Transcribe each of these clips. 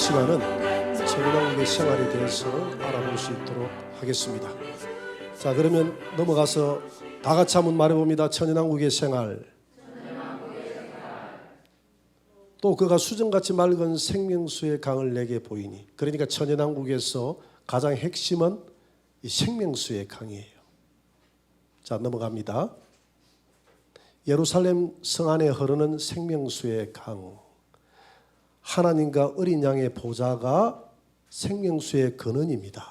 시간은 천연왕국의 생활에 대해서 알아볼 수 있도록 하겠습니다. 자, 그러면 넘어가서 다 같이 한번 말해봅니다. 천연왕국의 생활. 또 그가 수정같이 맑은 생명수의 강을 내게 보이니. 그러니까 천연왕국에서 가장 핵심은 이 생명수의 강이에요. 자, 넘어갑니다. 예루살렘 성 안에 흐르는 생명수의 강. 하나님과 어린 양의 보좌가 생명수의 근원입니다.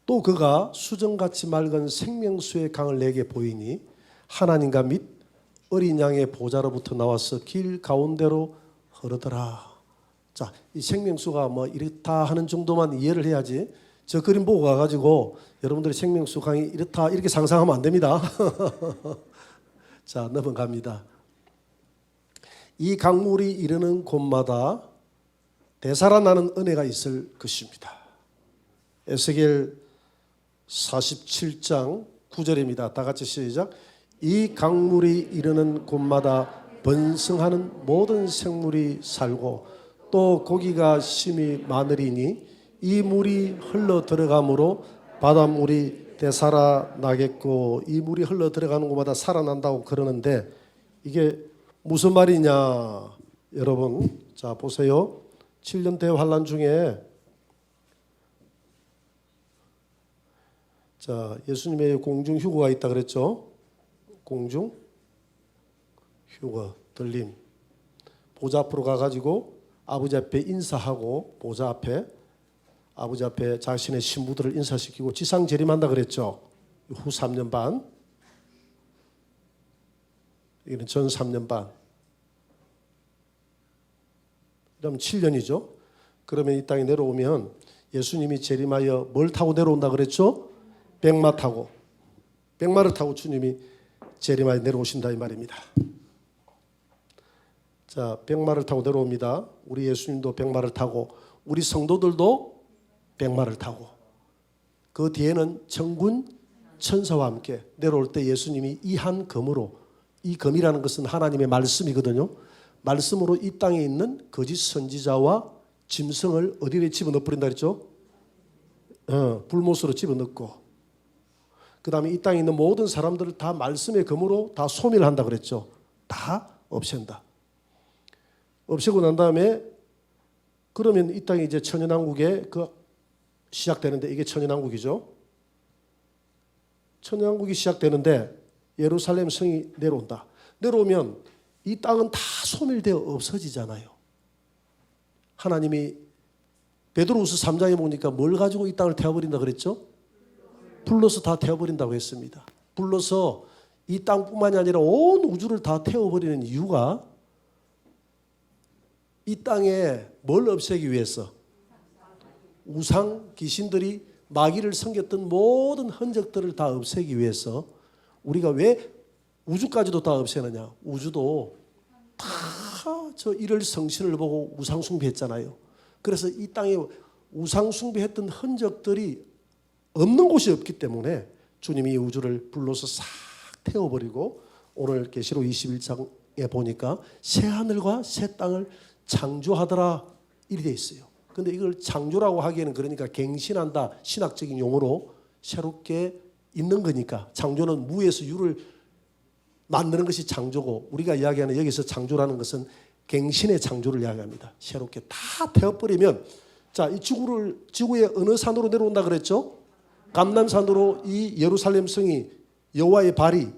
또 그가 수정같이 맑은 생명수의 강을 내게 보이니 하나님과 및 어린 양의 보좌로부터 나와서 길 가운데로 흐르더라. 자, 이 생명수가 뭐 이렇다 하는 정도만 이해를 해야지, 저 그림 보고 가가지고 여러분들이 생명수 강이 이렇다 이렇게 상상하면 안 됩니다. 자, 넘어갑니다. 이 강물이 이르는 곳마다 되살아나는 은혜가 있을 것입니다. 에스겔 47장 9절입니다. 다 같이 시작. 이 강물이 이르는 곳마다 번성하는 모든 생물이 살고 또 고기가 심히 많으리니 이 물이 흘러 들어가므로 바닷물이 되살아나겠고, 이 물이 흘러 들어가는 곳마다 살아난다고 그러는데 이게 무슨 말이냐 여러분. 자, 보세요. 7년 대환란 중에 자, 예수님의 공중 휴거가 있다 그랬죠. 공중 휴거, 들림. 보좌 앞으로 가가지고 아버지 앞에 인사하고, 보좌 앞에 아버지 앞에 자신의 신부들을 인사시키고 지상 재림한다 그랬죠. 후 3년 반. 이는 전 3년 반. 그럼 7년이죠. 그러면 이 땅에 내려오면 예수님이 재림하여 뭘 타고 내려온다 그랬죠? 백마 타고. 백마를 타고 주님이 재림하여 내려오신다 이 말입니다. 자, 백마를 타고 내려옵니다. 우리 예수님도 백마를 타고, 우리 성도들도 백마를 타고, 그 뒤에는 천군 천사와 함께 내려올 때 예수님이 이 한 검으로, 이 검이라는 것은 하나님의 말씀이거든요. 말씀으로 이 땅에 있는 거짓 선지자와 짐승을 어디에 집어넣어 버린다 그랬죠? 불못으로 집어넣고, 그 다음에 이 땅에 있는 모든 사람들을 다 말씀의 검으로 다 소멸한다 그랬죠. 다 없앤다. 없애고 난 다음에 그러면 이 땅에 이제 천연왕국에 시작되는데, 이게 천연왕국이죠. 천연왕국이 시작되는데 예루살렘 성이 내려온다. 내려오면 이 땅은 다 소멸되어 없어지잖아요. 하나님이 베드로후서 3장에 보니까 뭘 가지고 이 땅을 태워버린다 그랬죠? 불로서 다 태워버린다고 했습니다. 불로서 이 땅뿐만이 아니라 온 우주를 다 태워버리는 이유가 이 땅에 뭘 없애기 위해서? 우상 귀신들이 마귀를 섬겼던 모든 흔적들을 다 없애기 위해서. 우리가 왜 우주까지도 다 없애느냐? 우주도 다 저 일월 성신을 보고 우상 숭배했잖아요. 그래서 이 땅에 우상 숭배했던 흔적들이 없는 곳이 없기 때문에 주님이 이 우주를 불로서 싹 태워버리고, 오늘 계시록 21장에 보니까 새 하늘과 새 땅을 창조하더라 이렇게 돼 있어요. 근데 이걸 창조라고 하기에는 그러니까 갱신한다, 신학적인 용어로 새롭게 있는 거니까. 창조는 무에서 유를 만드는 것이 창조고, 우리가 이야기하는 여기서 창조라는 것은 갱신의 창조를 이야기합니다. 새롭게 다 태워버리면, 자, 이 지구의 어느 산으로 내려온다 그랬죠? 감람산으로. 이 예루살렘 성이 여호와의 발이,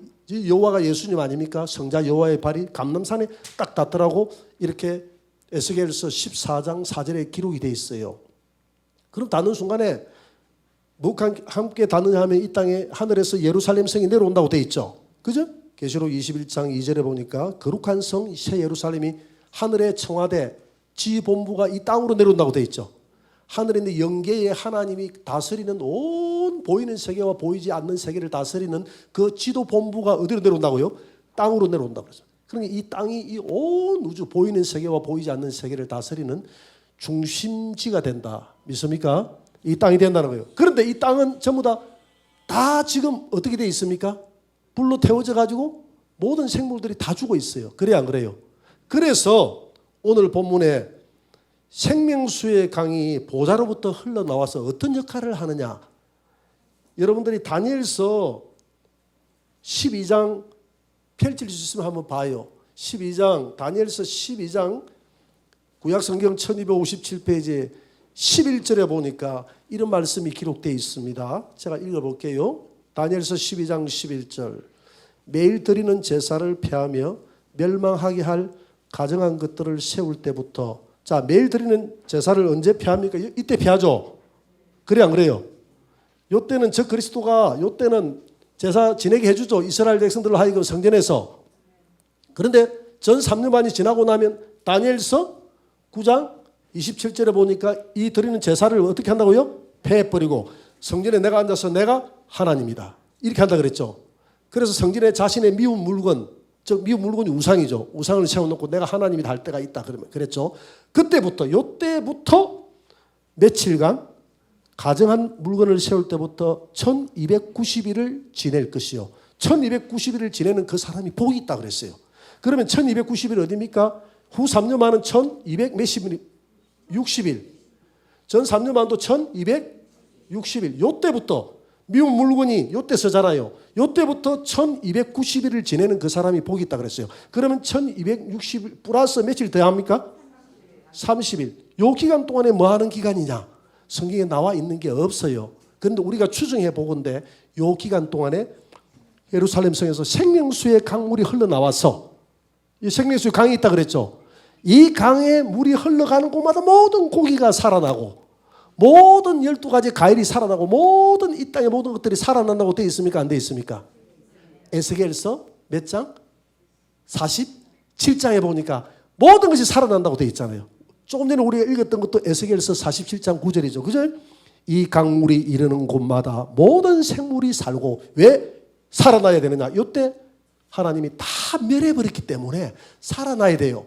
여호와가 예수님 아닙니까? 성자 여호와의 발이 감람산에 딱 닿더라고. 이렇게 에스겔서 14장 4절에 기록이 돼 있어요. 그럼 닿는 순간에 뭐가 함께 닿느냐 하면 이 땅에 하늘에서 예루살렘 성이 내려온다고 돼 있죠. 그죠? 계시록 21장 2절에 보니까 거룩한 성 새 예루살렘이 하늘의 청와대 지본부가 이 땅으로 내려온다고 돼 있죠. 하늘에 있는 영계에 하나님이 다스리는 온 보이는 세계와 보이지 않는 세계를 다스리는 그 지도 본부가 어디로 내려온다고요? 땅으로 내려온다고 그러죠. 그러니까 이 땅이 이 온 우주, 보이는 세계와 보이지 않는 세계를 다스리는 중심지가 된다. 믿습니까? 이 땅이 된다는 거예요. 그런데 이 땅은 전부 다 지금 어떻게 돼 있습니까? 불로 태워져 가지고 모든 생물들이 다 죽어 있어요. 그래야 안 그래요? 그래서 오늘 본문에 생명수의 강이 보좌로부터 흘러나와서 어떤 역할을 하느냐. 여러분들이 다니엘서 12장 펼칠 수 있으면 한번 봐요. 12장 다니엘서 12장 구약성경 1257페이지에 11절에 보니까 이런 말씀이 기록되어 있습니다. 제가 읽어볼게요. 다니엘서 12장 11절. 매일 드리는 제사를 폐하며 멸망하게 할 가정한 것들을 세울 때부터. 자, 매일 드리는 제사를 언제 폐합니까? 이때 폐하죠. 그래 안 그래요? 요때는 저 그리스도가 요때는 제사 지내게 해주죠. 이스라엘 백성들로 하여금 성전에서. 그런데 전 3년 반이 지나고 나면 다니엘서 9장 27절에 보니까 이 드리는 제사를 어떻게 한다고요? 폐해버리고 성전에 내가 앉아서 내가 하나님이다. 이렇게 한다 그랬죠. 그래서 성전에 자신의 미운 물건, 즉 미운 물건이 우상이죠. 우상을 세워놓고 내가 하나님이다 할 때가 있다. 그랬죠. 그때부터 요때부터 며칠간 가정한 물건을 세울 때부터 1290일을 지낼 것이요. 1290일을 지내는 그 사람이 복이 있다 그랬어요. 그러면 1290일 어디입니까? 후 3년 만은 1200 몇십일 60일. 전 3년 만도 1260일. 요때부터 미운 물건이 요때 쓰잖아요. 요때부터 1290일을 지내는 그 사람이 복이 있다 그랬어요. 그러면 1260일 플러스 며칠 더 합니까? 30일. 요 기간 동안에 뭐 하는 기간이냐? 성경에 나와 있는 게 없어요. 그런데 우리가 추정해 보건대 요 기간 동안에 예루살렘 성에서 생명수의 강물이 흘러나와서 이 생명수의 강이 있다 그랬죠. 이 강에 물이 흘러가는 곳마다 모든 고기가 살아나고 모든 12가지 과일이 살아나고 모든 이 땅의 모든 것들이 살아난다고 되어 있습니까? 안 되어 있습니까? 에스겔서 몇 장? 47장에 보니까 모든 것이 살아난다고 되어 있잖아요. 조금 전에 우리가 읽었던 것도 에스겔서 47장 9절이죠. 그죠? 이 강물이 이르는 곳마다 모든 생물이 살고 왜 살아나야 되느냐? 이때 하나님이 다 멸해버렸기 때문에 살아나야 돼요.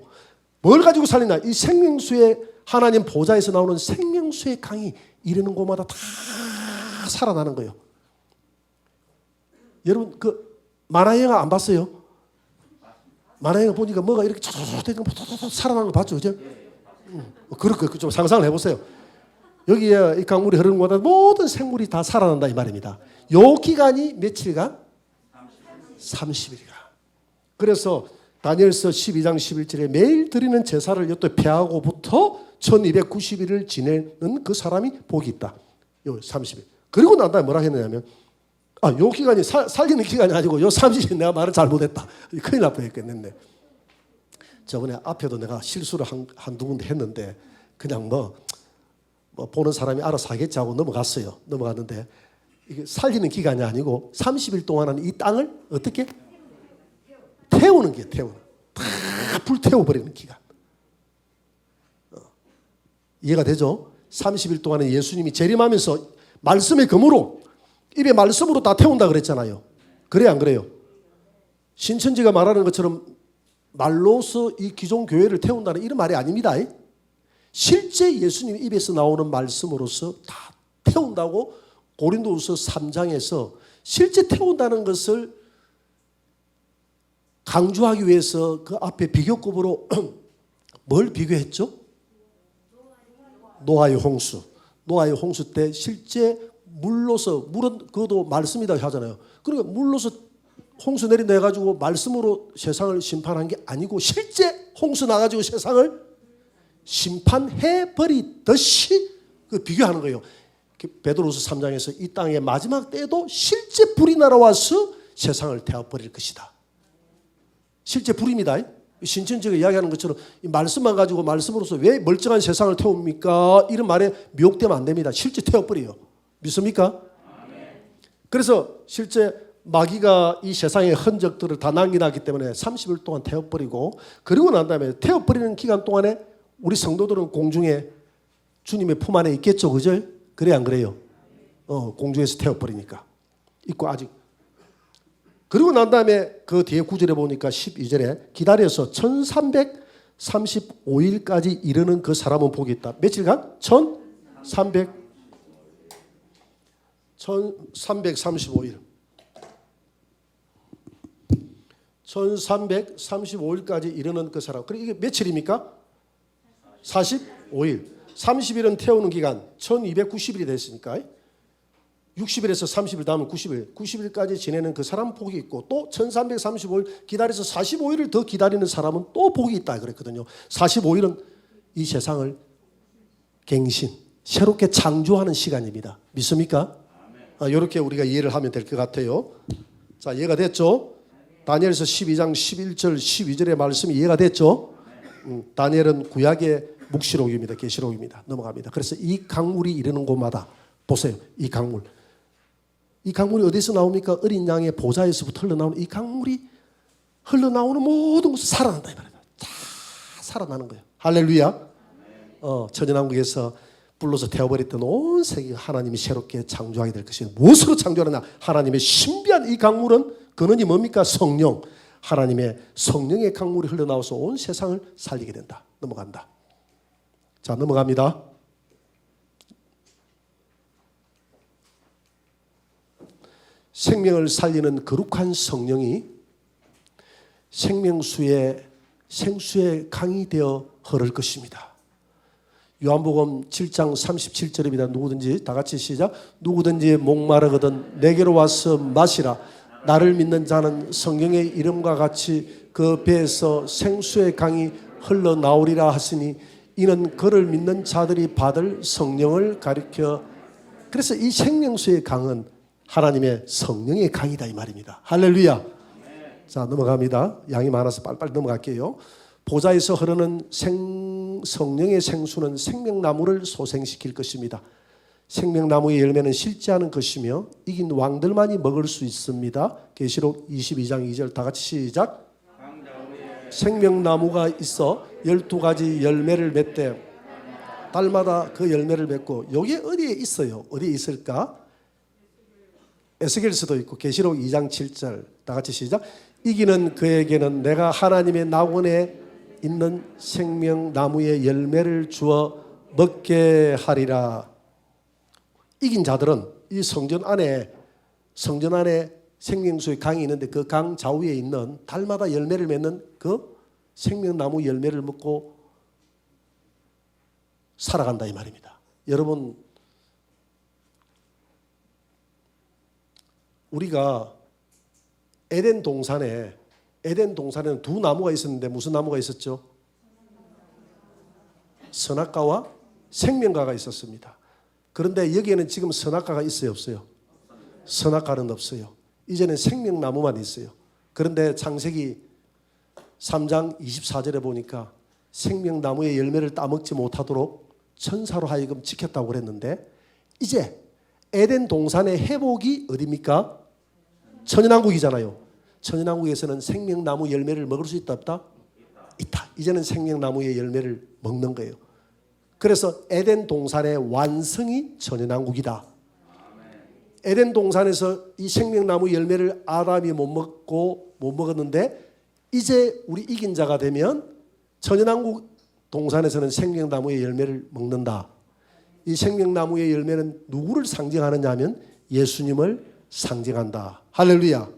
뭘 가지고 살리냐? 이 생명수의 하나님 보좌에서 나오는 생명수의 강이 이르는 곳마다 다 살아나는 거예요. 여러분 그 만화 영화 안 봤어요? 만화 영화 보니까 뭐가 이렇게 살아나는 거 봤죠, 그죠? 그렇게 좀 상상을 해보세요. 여기에 이 강물이 흐르는 곳마다 모든 생물이 다 살아난다 이 말입니다. 요 기간이 며칠간? 30일간. 그래서 다니엘서 12장 11절에 매일 드리는 제사를 또 폐하고부터 1290일을 지내는 그 사람이 복이 있다. 요 30일. 그리고 난 다음에 뭐라 했느냐면 요 기간이 살리는 기간이 아니고 요 30일 내가 말을 잘못했다. 큰일 날 뻔했겠네. 저번에 앞에도 내가 실수를 한두 군데 했는데 그냥 뭐 보는 사람이 알아서 하겠지 하고 넘어갔는데 이게 살리는 기간이 아니고 30일 동안은 이 땅을 어떻게? 태우는 게 태우는. 다 불태워버리는 기간. 이해가 되죠? 30일 동안은 예수님이 재림하면서 말씀의 검으로 입에 말씀으로 다 태운다 그랬잖아요. 그래 안 그래요? 신천지가 말하는 것처럼 말로서 이 기존 교회를 태운다는 이런 말이 아닙니다. 실제 예수님 입에서 나오는 말씀으로서 다 태운다고 고린도후서 3장에서 실제 태운다는 것을 강조하기 위해서 그 앞에 비교급으로 뭘 비교했죠? 노아의 홍수. 노아의 홍수 때 실제 물로서, 물은 그것도 말씀이다 하잖아요. 그러니까 물로서 홍수 내린다 해가지고 말씀으로 세상을 심판한 게 아니고 실제 홍수 나가지고 세상을 심판해버리듯이 그 비교하는 거예요. 베드로서 3장에서 이 땅의 마지막 때에도 실제 불이 날아와서 세상을 태워버릴 것이다. 실제 불입니다. 신천지가 이야기하는 것처럼 이 말씀만 가지고 말씀으로서 왜 멀쩡한 세상을 태웁니까? 이런 말에 미혹되면 안 됩니다. 실제 태워버려요. 믿습니까? 그래서 실제 마귀가 이 세상의 흔적들을 다 남겨놨기 때문에 30일 동안 태워버리고 그리고 난 다음에 태워버리는 기간 동안에 우리 성도들은 공중에 주님의 품 안에 있겠죠. 그죠? 그래 안 그래요? 공중에서 태워버리니까. 있고 아직. 그리고 난 다음에 그 뒤에 9절에 보니까 12절에 기다려서 1335일까지 이르는 그 사람은 복이 있다. 며칠간? 1335일. 1335일까지 이르는 그 사람. 그리고 이게 며칠입니까? 40? 5일. 30일은 태우는 기간 1290일이 됐으니까 60일에서 30일 다음은 90일. 90일까지 지내는 그 사람 복이 있고 또 1335일 기다려서 45일을 더 기다리는 사람은 또 복이 있다 그랬거든요. 45일은 이 세상을 갱신, 새롭게 창조하는 시간입니다. 믿습니까? 이렇게 우리가 이해를 하면 될 것 같아요. 자, 이해가 됐죠? 다니엘서 12장 11절 12절의 말씀이 이해가 됐죠? 다니엘은 구약의 묵시록입니다. 계시록입니다. 넘어갑니다. 그래서 이 강물이 이르는 곳마다 보세요. 이 강물. 이 강물이 어디서 나옵니까? 어린 양의 보좌에서부터 흘러나오는 이 강물이 흘러나오는 모든 곳이 살아난다 이 말이다. 다 살아나는 거예요. 할렐루야. 천연왕국에서 불로서 태워버렸던 온 세계 하나님이 새롭게 창조하게 될 것이에요. 무엇으로 창조하느냐? 하나님의 신비한 이 강물은 근원이 뭡니까? 성령. 하나님의 성령의 강물이 흘러나와서 온 세상을 살리게 된다. 넘어간다. 자, 넘어갑니다. 생명을 살리는 거룩한 성령이 생명수의 생수의 강이 되어 흐를 것입니다. 요한복음 7장 37절입니다. 누구든지 다 같이 시작. 누구든지 목마르거든 내게로 와서 마시라. 나를 믿는 자는 성경의 이름과 같이 그 배에서 생수의 강이 흘러나오리라 하시니 이는 그를 믿는 자들이 받을 성령을 가리켜. 그래서 이 생명수의 강은 하나님의 성령의 강이다 이 말입니다. 할렐루야. 자, 넘어갑니다. 양이 많아서 빨리빨리 넘어갈게요. 보좌에서 흐르는 성령의 생수는 생명나무를 소생시킬 것입니다. 생명나무의 열매는 실지 않은 것이며 이긴 왕들만이 먹을 수 있습니다. 계시록 22장 2절 다 같이 시작. 생명나무가 있어 12가지 열매를 맺되 달마다 그 열매를 맺고 여기에 어디에 있어요? 어디에 있을까? 에스겔서도 있고 계시록 2장 7절 다 같이 시작. 이기는 그에게는 내가 하나님의 낙원에 있는 생명나무의 열매를 주어 먹게 하리라. 이긴 자들은 이 성전 안에 생명수의 강이 있는데 그 강 좌우에 있는 달마다 열매를 맺는 그 생명나무 열매를 먹고 살아간다 이 말입니다. 여러분, 우리가 에덴 동산에는 두 나무가 있었는데 무슨 나무가 있었죠? 선악과와 생명과가 있었습니다. 그런데 여기에는 지금 선악과가 있어요, 없어요? 선악과는 없어요. 이제는 생명나무만 있어요. 그런데 창세기 3장 24절에 보니까 생명나무의 열매를 따먹지 못하도록 천사로 하여금 지켰다고 그랬는데 이제 에덴 동산의 회복이 어디입니까? 천연왕국이잖아요. 천연왕국에서는 생명나무 열매를 먹을 수 있다 없다? 있다. 이제는 생명나무의 열매를 먹는 거예요. 그래서 에덴 동산의 완성이 천연왕국이다. 에덴 동산에서 이 생명나무 열매를 아담이 못 먹었는데 이제 우리 이긴 자가 되면 천연왕국 동산에서는 생명나무의 열매를 먹는다. 이 생명나무의 열매는 누구를 상징하느냐 하면 예수님을 상징한다. 할렐루야.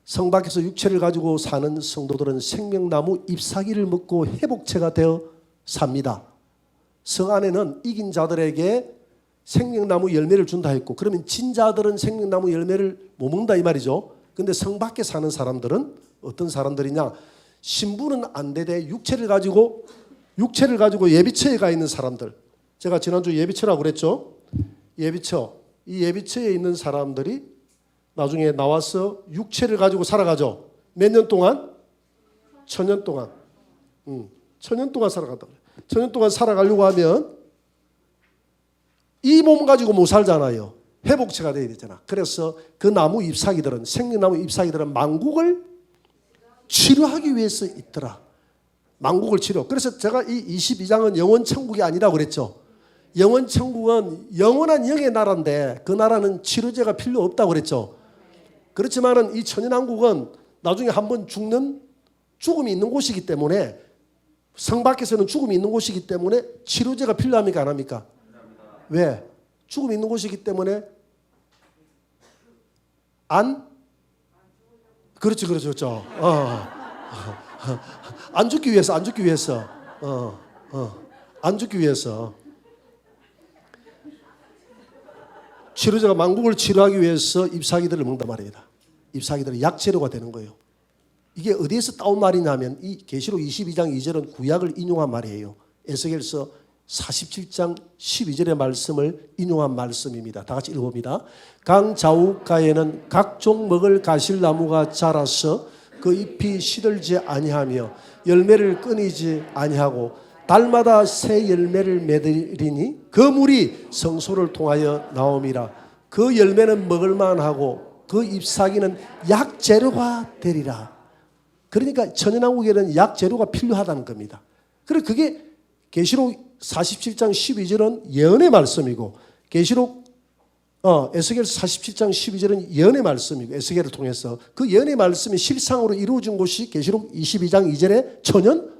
성 밖에서 육체를 가지고 사는 성도들은 생명나무 잎사귀를 먹고 회복체가 되어 삽니다. 성 안에는 이긴 자들에게 생명나무 열매를 준다 했고 그러면 진자들은 생명나무 열매를 못 먹는다 이 말이죠. 그런데 성 밖에 사는 사람들은 어떤 사람들이냐? 신부는 안 되되 육체를 가지고 예비처에 가 있는 사람들. 제가 지난주 예비처라고 그랬죠. 예비처. 이 예비처에 있는 사람들이 나중에 나와서 육체를 가지고 살아가죠. 몇 년 동안? 1000년 동안. 1000년 동안 살아간다. 1000년 동안 살아가려고 하면 이 몸 가지고 못 살잖아요. 회복체가 돼야 되잖아. 그래서 그 나무 잎사귀들은 생명나무 잎사귀들은 만국을 치료하기 위해서 있더라. 만국을 치료. 그래서 제가 이 22장은 영원 천국이 아니라고 그랬죠. 영원 천국은 영원한 영의 나라인데 그 나라는 치료제가 필요 없다고 그랬죠. 그렇지만은 이 천연왕국은 나중에 한번 죽음이 있는 곳이기 때문에 성 밖에서는 죽음이 있는 곳이기 때문에 치료제가 필요합니까 안 합니까? 왜? 죽음이 있는 곳이기 때문에 그렇죠. 안 죽기 위해서. 안 죽기 위해서 치료제가 만국을 치료하기 위해서 잎사귀들을 먹는단 말입니다. 잎사귀들은 약재료가 되는 거예요. 이게 어디에서 따온 말이냐면 이 계시록 22장 2절은 구약을 인용한 말이에요. 에스겔서 47장 12절의 말씀을 인용한 말씀입니다. 다 같이 읽어봅니다. 강 좌우가에는 각종 먹을 가실나무가 자라서 그 잎이 시들지 아니하며 열매를 끊이지 아니하고 달마다 새 열매를 맺으리니 그 물이 성소를 통하여 나옴이라. 그 열매는 먹을만하고 그 잎사귀는 약재료가 되리라. 그러니까 천연왕국에는 약재료가 필요하다는 겁니다. 그리고 그게 계시록 47장 12절은 예언의 말씀이고 계시록 에스겔서 47장 12절은 예언의 말씀이고 에스겔을 통해서 그 예언의 말씀이 실상으로 이루어진 곳이 계시록 22장 2절의 천연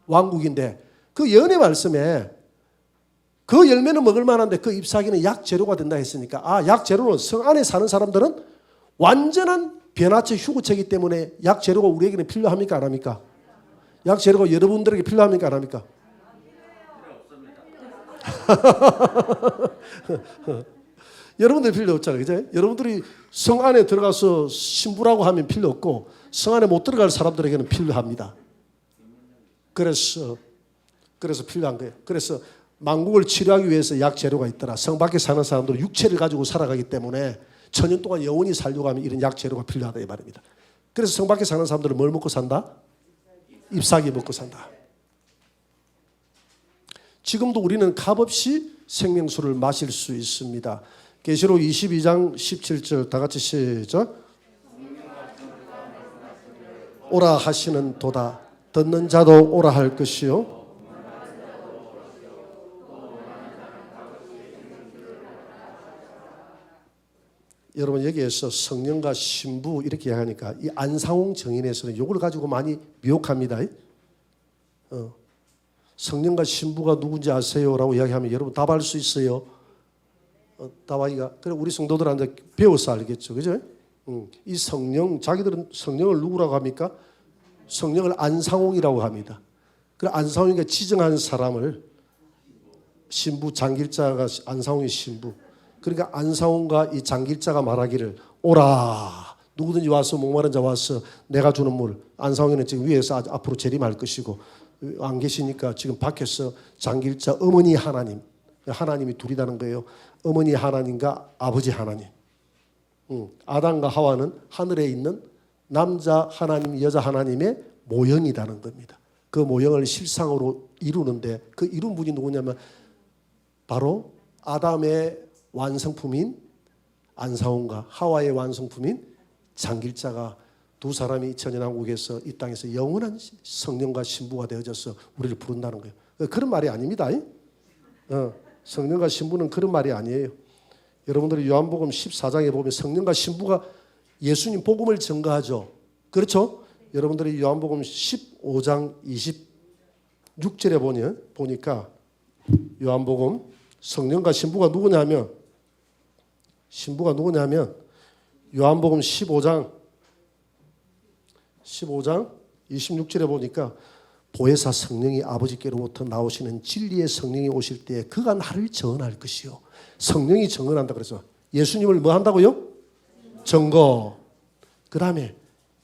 왕국인데 그 예언의 말씀에 그 열매는 먹을 만한데 그 잎사귀는 약재료가 된다 했으니까 약재료는 성 안에 사는 사람들은 완전한 변화체 휴구체이기 때문에 약재료가 우리에게는 필요합니까 안 합니까? 약재료가 여러분들에게 필요합니까 안 합니까? 여러분들 필요 없잖아요. 그죠? 여러분들이 성 안에 들어가서 신부라고 하면 필요 없고 성 안에 못 들어갈 사람들에게는 필요합니다. 그래서 필요한 거예요. 그래서 만국을 치료하기 위해서 약재료가 있더라. 성 밖에 사는 사람들은 육체를 가지고 살아가기 때문에 천년 동안 영원히 살려고 하면 이런 약재료가 필요하다 이 말입니다. 그래서 성 밖에 사는 사람들은 뭘 먹고 산다? 잎사귀 먹고 산다. 지금도 우리는 값없이 생명수를 마실 수 있습니다. 계시록 22장 17절 다 같이 시작. 오라 하시는 도다. 듣는 자도 오라 할 것이요. 여러분 여기에서 성령과 신부 이렇게 하니까 이 안상홍 정인에서는 이걸 가지고 많이 미혹합니다. 성령과 신부가 누군지 아세요? 라고 이야기하면 여러분 답할 수 있어요? 답하기가. 그래 우리 성도들한테 배워서 알겠죠. 그죠? 이 성령, 자기들은 성령을 누구라고 합니까? 성령을 안상홍이라고 합니다. 그래 안상홍이가 지정한 사람을 신부 장길자가 안상홍의 신부. 그러니까 안상홍과 이 장길자가 말하기를 오라 누구든지 와서 목마른 자 와서 내가 주는 물. 안상홍이는 지금 위에서 앞으로 재림할 것이고 안 계시니까 지금 밖에서 장길자 어머니 하나님 하나님이 둘이라는 거예요. 어머니 하나님과 아버지 하나님. 아담과 하와는 하늘에 있는 남자 하나님 여자 하나님의 모형이라는 겁니다. 그 모형을 실상으로 이루는데 그 이룬 분이 누구냐면 바로 아담의 완성품인 안상홍과 하와의 완성품인 장길자가 두 사람이 천연왕국에서 이 땅에서 영원한 성령과 신부가 되어져서 우리를 부른다는 거예요. 그런 말이 아닙니다. 성령과 신부는 그런 말이 아니에요. 여러분들이 요한복음 14장에 보면 성령과 신부가 예수님 복음을 증거하죠. 그렇죠? 여러분들이 요한복음 15장 26절에 보니까 요한복음 성령과 신부가 누구냐면 요한복음 15장 26절에 보니까 보혜사 성령이 아버지께로부터 나오시는 진리의 성령이 오실 때에 그가 나를 증언할 것이요. 성령이 증언한다 그래서 예수님을 뭐 한다고요? 증거. 그 다음에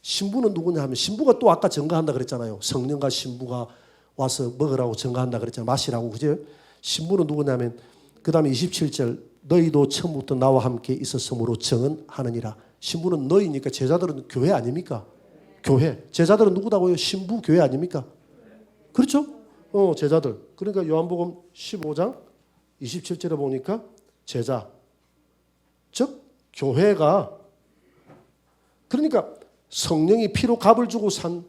신부는 누구냐 하면 신부가 또 아까 증거한다 그랬잖아요. 성령과 신부가 와서 먹으라고 증거한다 그랬잖아요. 마시라고. 그죠? 신부는 누구냐면 그 다음에 27절 너희도 처음부터 나와 함께 있었으므로 증언하느니라. 신부는 너희니까 제자들은 교회 아닙니까? 교회. 제자들은 누구다고요? 신부 교회 아닙니까? 그렇죠? 제자들. 그러니까 요한복음 15장 27절에 보니까 제자. 즉 교회가 그러니까 성령이 피로 값을 주고 산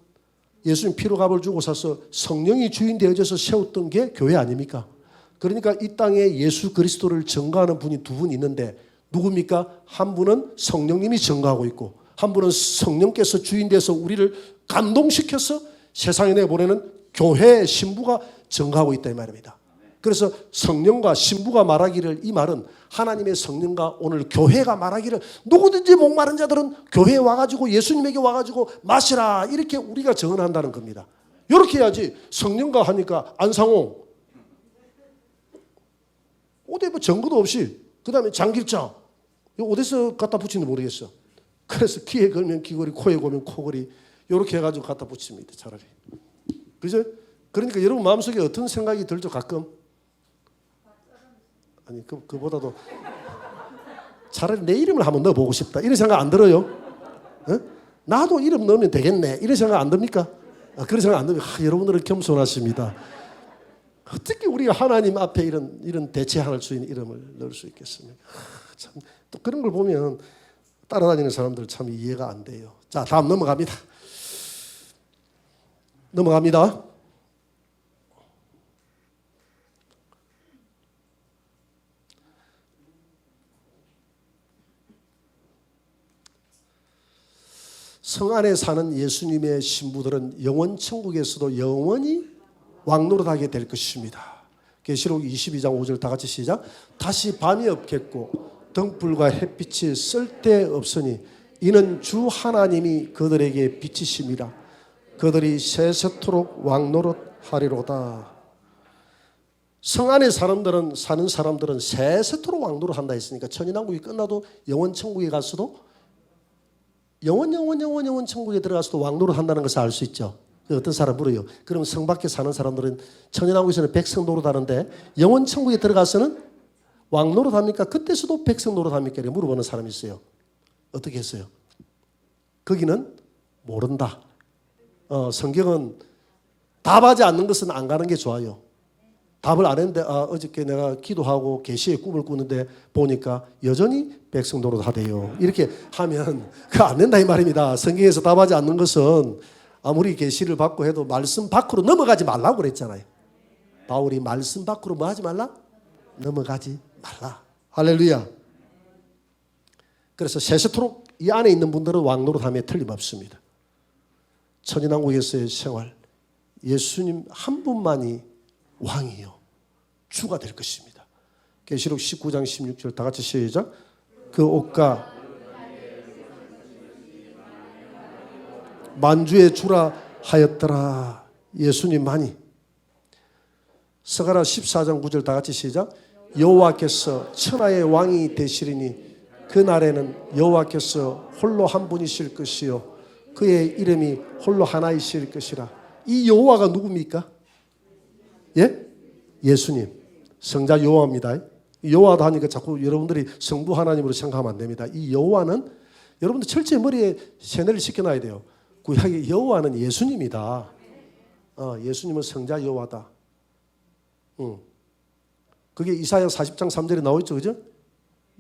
예수님 피로 값을 주고 사서 성령이 주인 되어져서 세웠던 게 교회 아닙니까? 그러니까 이 땅에 예수 그리스도를 증거하는 분이 두 분 있는데 누굽니까? 한 분은 성령님이 증거하고 있고 한 분은 성령께서 주인 돼서 우리를 감동시켜서 세상에 내보내는 교회 신부가 증거하고 있다 이 말입니다. 그래서 성령과 신부가 말하기를 이 말은 하나님의 성령과 오늘 교회가 말하기를 누구든지 목마른 자들은 교회에 와가지고 예수님에게 와가지고 마시라 이렇게 우리가 증언한다는 겁니다. 이렇게 해야지. 성령과 하니까 안상홍. 어디 뭐 증거도 없이. 그 다음에 장길자. 이거 어디서 갖다 붙이는지 모르겠어. 그래서 귀에 걸면 귀걸이, 코에 걸면 코걸이. 이렇게 해가지고 갖다 붙입니다. 차라리. 그죠? 그러니까 여러분 마음속에 어떤 생각이 들죠 가끔? 아니 그보다도 차라리 내 이름을 한번 넣어보고 싶다 이런 생각 안 들어요? 어? 나도 이름 넣으면 되겠네 이런 생각 안 듭니까? 그런 생각 안 들면 여러분들은 겸손하십니다. 어떻게 우리가 하나님 앞에 이런 대체할 수 있는 이름을 넣을 수 있겠습니까? 참, 또 그런 걸 보면 따라다니는 사람들 참 이해가 안 돼요. 자, 다음 넘어갑니다. 성 안에 사는 예수님의 신부들은 영원 천국에서도 영원히 왕노릇하게 될 것입니다. 계시록 22장 5절 다 같이 시작. 다시 밤이 없겠고 등불과 햇빛이 쓸데없으니 이는 주 하나님이 그들에게 빛이심이라. 그들이 세세토록 왕노릇하리로다. 성 안에 사는 사람들은 세세토록 왕노릇한다 했으니까 천인왕국이 끝나도 영원 천국에 갔어도 영원 천국에 들어가서도 왕노릇 한다는 것을 알 수 있죠. 어떤 사람 물어요. 그럼 성 밖에 사는 사람들은 천연왕국에서는 백성 노릇하는데 영원 천국에 들어가서는 왕노릇 합니까? 그때서도 백성 노릇 합니까? 이렇게 물어보는 사람이 있어요. 어떻게 했어요? 거기는 모른다. 성경은 답하지 않는 것은 안 가는 게 좋아요. 답을 안 했는데 어저께 내가 기도하고 계시의 꿈을 꾸는데 보니까 여전히 백성 노릇 하대요. 이렇게 하면 그거 안 된다 이 말입니다. 성경에서 답하지 않는 것은 아무리 계시를 받고 해도 말씀 밖으로 넘어가지 말라고 그랬잖아요. 바울이 말씀 밖으로 뭐 하지 말라? 넘어가지 말라. 할렐루야. 그래서 세세토록 이 안에 있는 분들은 왕노릇함에 틀림없습니다. 천인왕국에서의 생활, 예수님 한 분만이 왕이요 주가 될 것입니다. 계시록 19장 16절 다 같이 시작. 그 옷과 만주의 주라 하였더라. 예수님만이. 스가랴 14장 9절 다 같이 시작. 여호와께서 천하의 왕이 되시리니 그날에는 여호와께서 홀로 한 분이실 것이요 그의 이름이 홀로 하나이실 것이라. 이 여호와가 누굽니까? 예? 예수님. 성자 여호와입니다. 여호와도 하니까 자꾸 여러분들이 성부 하나님으로 생각하면 안 됩니다. 이 여호와는 여러분들 철저히 머리에 세뇌를 시켜놔야 돼요. 구약의 여호와는 예수님이다. 예수님은 성자 여호와다. 그게 이사야 40장 3절에 나와있죠. 그죠?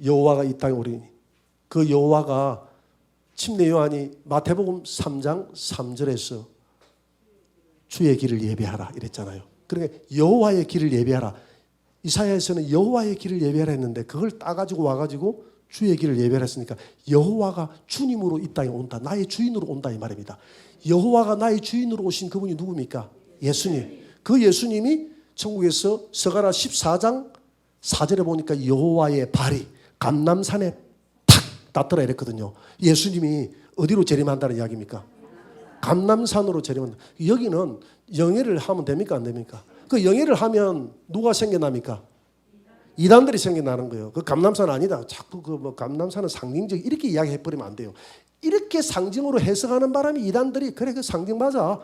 여호와가 이 땅에 오리니. 그 여호와가 침례 요한이 마태복음 3장 3절에서 주의 길을 예배하라 이랬잖아요. 그러니까 여호와의 길을 예배하라. 이사야에서는 여호와의 길을 예배하라 했는데 그걸 따가지고 와가지고 주의 길을 예배하라 했으니까 여호와가 주님으로 이 땅에 온다. 나의 주인으로 온다 이 말입니다. 여호와가 나의 주인으로 오신 그분이 누굽니까? 예수님. 그 예수님이 천국에서 스가랴 14장 4절에 보니까 여호와의 발이 감람산에 탁 닿더라 이랬거든요. 예수님이 어디로 재림한다는 이야기입니까? 감람산으로 재림한다. 여기는 영예를 하면 됩니까? 안 됩니까? 그 영예를 하면 누가 생겨납니까? 이단들이 생겨나는 거예요. 그 감람산 아니다. 자꾸 그 뭐 감람산은 상징적 이렇게 이야기해버리면 안 돼요. 이렇게 상징으로 해석하는 바람에 이단들이 그래 그 상징 맞아.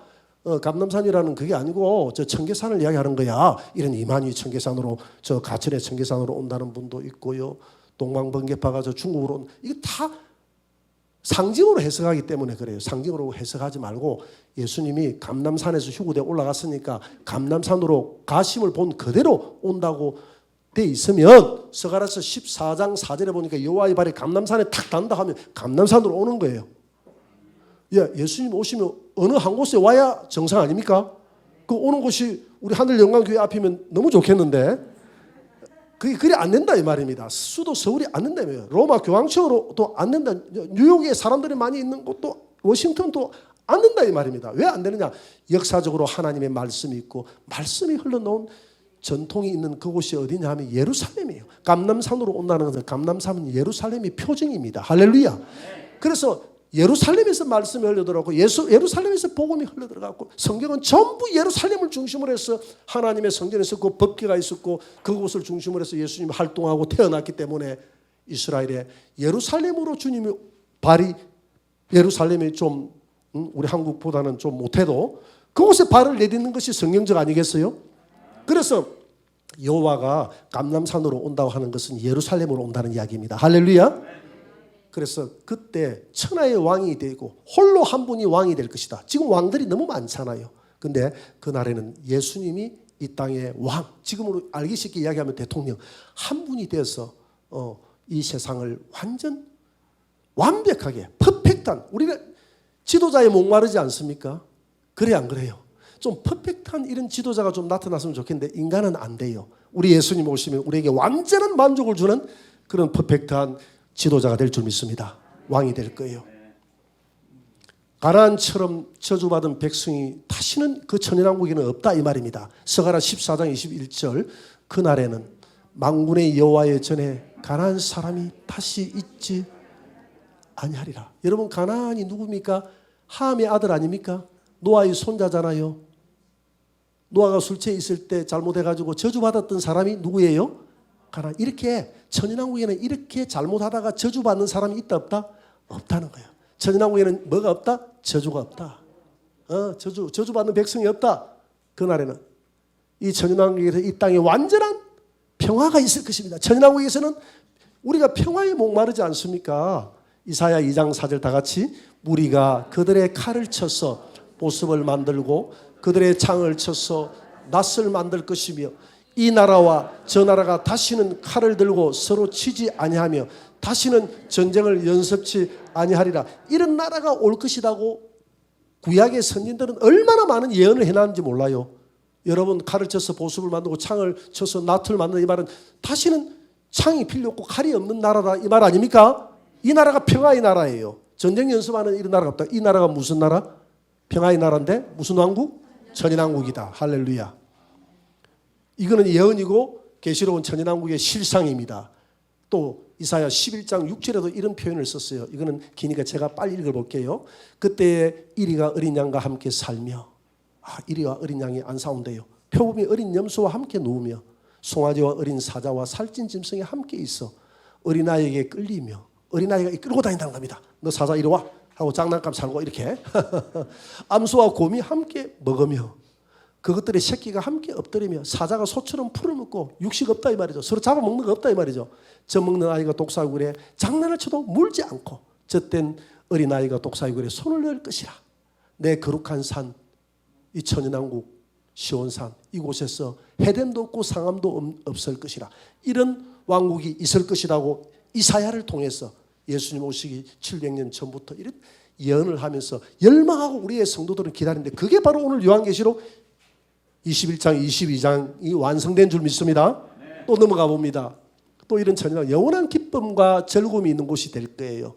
감람산이라는 그게 아니고 저 청계산을 이야기하는 거야. 이런 이만희 청계산으로 저 가천의 청계산으로 온다는 분도 있고요. 동방번개파가 저 중국으로 온 이게 다 상징으로 해석하기 때문에 그래요. 상징으로 해석하지 말고 예수님이 감람산에서 휴구대 올라갔으니까 감람산으로 가심을 본 그대로 온다고 돼 있으면 스가랴서 14장 4절에 보니까 여호와의 발이 감람산에 탁 닿는다 하면 감람산으로 오는 거예요. 예수님 오시면 어느 한 곳에 와야 정상 아닙니까? 그 오는 곳이 우리 하늘영광교회 앞이면 너무 좋겠는데 그게 그리 안 된다 이 말입니다. 수도 서울이 안 된다며요. 로마 교황청으로도 안 된다. 뉴욕에 사람들이 많이 있는 곳도 워싱턴도 안 된다 이 말입니다. 왜 안 되느냐? 역사적으로 하나님의 말씀이 있고 말씀이 흘러놓은 전통이 있는 그곳이 어디냐 하면 예루살렘이에요. 감람산으로 온다는 것은 감람산은 예루살렘이 표징입니다. 할렐루야. 그래서 예루살렘에서 말씀이 흘러들어가고 예루살렘에서 복음이 흘러들어가고 성경은 전부 예루살렘을 중심으로 해서 하나님의 성전에서 그 법궤가 있었고 그곳을 중심으로 해서 예수님이 활동하고 태어났기 때문에 이스라엘의 예루살렘으로 주님이 발이 예루살렘이 좀 우리 한국보다는 좀 못해도 그곳에 발을 내딛는 것이 성경적 아니겠어요? 그래서 여호와가 감람산으로 온다고 하는 것은 예루살렘으로 온다는 이야기입니다. 할렐루야. 그래서 그때 천하의 왕이 되고 홀로 한 분이 왕이 될 것이다. 지금 왕들이 너무 많잖아요. 근데 그날에는 예수님이 이 땅의 왕, 지금으로 알기 쉽게 이야기하면 대통령 한 분이 되어서 이 세상을 완전 완벽하게 퍼펙트한, 우리가 지도자에 목마르지 않습니까? 그래 안 그래요? 좀 퍼펙트한 이런 지도자가 좀 나타났으면 좋겠는데 인간은 안 돼요. 우리 예수님 오시면 우리에게 완전한 만족을 주는 그런 퍼펙트한 지도자가 될 줄 믿습니다. 왕이 될 거예요. 가나안처럼 저주받은 백성이 다시는 그 천연왕국에는 없다 이 말입니다. 스가랴 14장 21절 그날에는 만군의 여호와의 전에 가나안 사람이 다시 있지 아니하리라. 여러분 가나안이 누굽니까? 함의 아들 아닙니까? 노아의 손자잖아요. 노아가 술 취해 있을 때 잘못해가지고 저주받았던 사람이 누구예요? 가나안. 이렇게 천연왕국에는 이렇게 잘못하다가 저주받는 사람이 있다 없다? 없다는 거예요. 천연왕국에는 뭐가 없다? 저주가 없다. 저주받는 백성이 없다. 그날에는 이 천연왕국에서 이 땅에 완전한 평화가 있을 것입니다. 천연왕국에서는 우리가 평화에 목마르지 않습니까? 이사야 2장 4절 다 같이 무리가 그들의 칼을 쳐서 보습을 만들고 그들의 창을 쳐서 낫을 만들 것이며 이 나라와 저 나라가 다시는 칼을 들고 서로 치지 아니하며 다시는 전쟁을 연습치 아니하리라. 이런 나라가 올 것이라고 구약의 선진들은 얼마나 많은 예언을 해놨는지 몰라요. 여러분 칼을 쳐서 보습을 만들고 창을 쳐서 낫을 만드는 이 말은 다시는 창이 필요 없고 칼이 없는 나라다 이 말 아닙니까? 이 나라가 평화의 나라예요. 전쟁 연습하는 이런 나라가 없다. 이 나라가 무슨 나라? 평화의 나라인데 무슨 왕국? 천연왕국이다. 할렐루야. 이거는 예언이고 계시록은 천연왕국의 실상입니다. 또 이사야 11장 6절에도 이런 표현을 썼어요. 이거는 기니까 제가 빨리 읽어볼게요. 그때에 이리가 어린 양과 함께 살며 이리와 어린 양이 안 싸운대요. 표범이 어린 염소와 함께 누우며 송아지와 어린 사자와 살찐 짐승이 함께 있어 어린아이에게 끌리며 어린아이가 끌고 다닌다는 겁니다. 너 사자 이리 와 하고 장난감 살고 이렇게 암소와 곰이 함께 먹으며 그것들의 새끼가 함께 엎드리며 사자가 소처럼 풀을 먹고 육식 없다 이 말이죠. 서로 잡아먹는 거 없다 이 말이죠. 젖먹는 아이가 독사구리에 장난을 쳐도 물지 않고 젖된 어린아이가 독사구리에 손을 넣을 것이라. 내 거룩한 산 이 천연왕국 시온산 이곳에서 해됨도 없고 상함도 없을 것이라. 이런 왕국이 있을 것이라고 이사야를 통해서 예수님 오시기 700년 전부터 이런 예언을 하면서 열망하고 우리의 성도들은 기다리는데 그게 바로 오늘 요한계시록 21장 22장이 완성된 줄 믿습니다. 또 넘어가 봅니다. 또 이런 천연왕국 영원한 기쁨과 즐거움이 있는 곳이 될 거예요.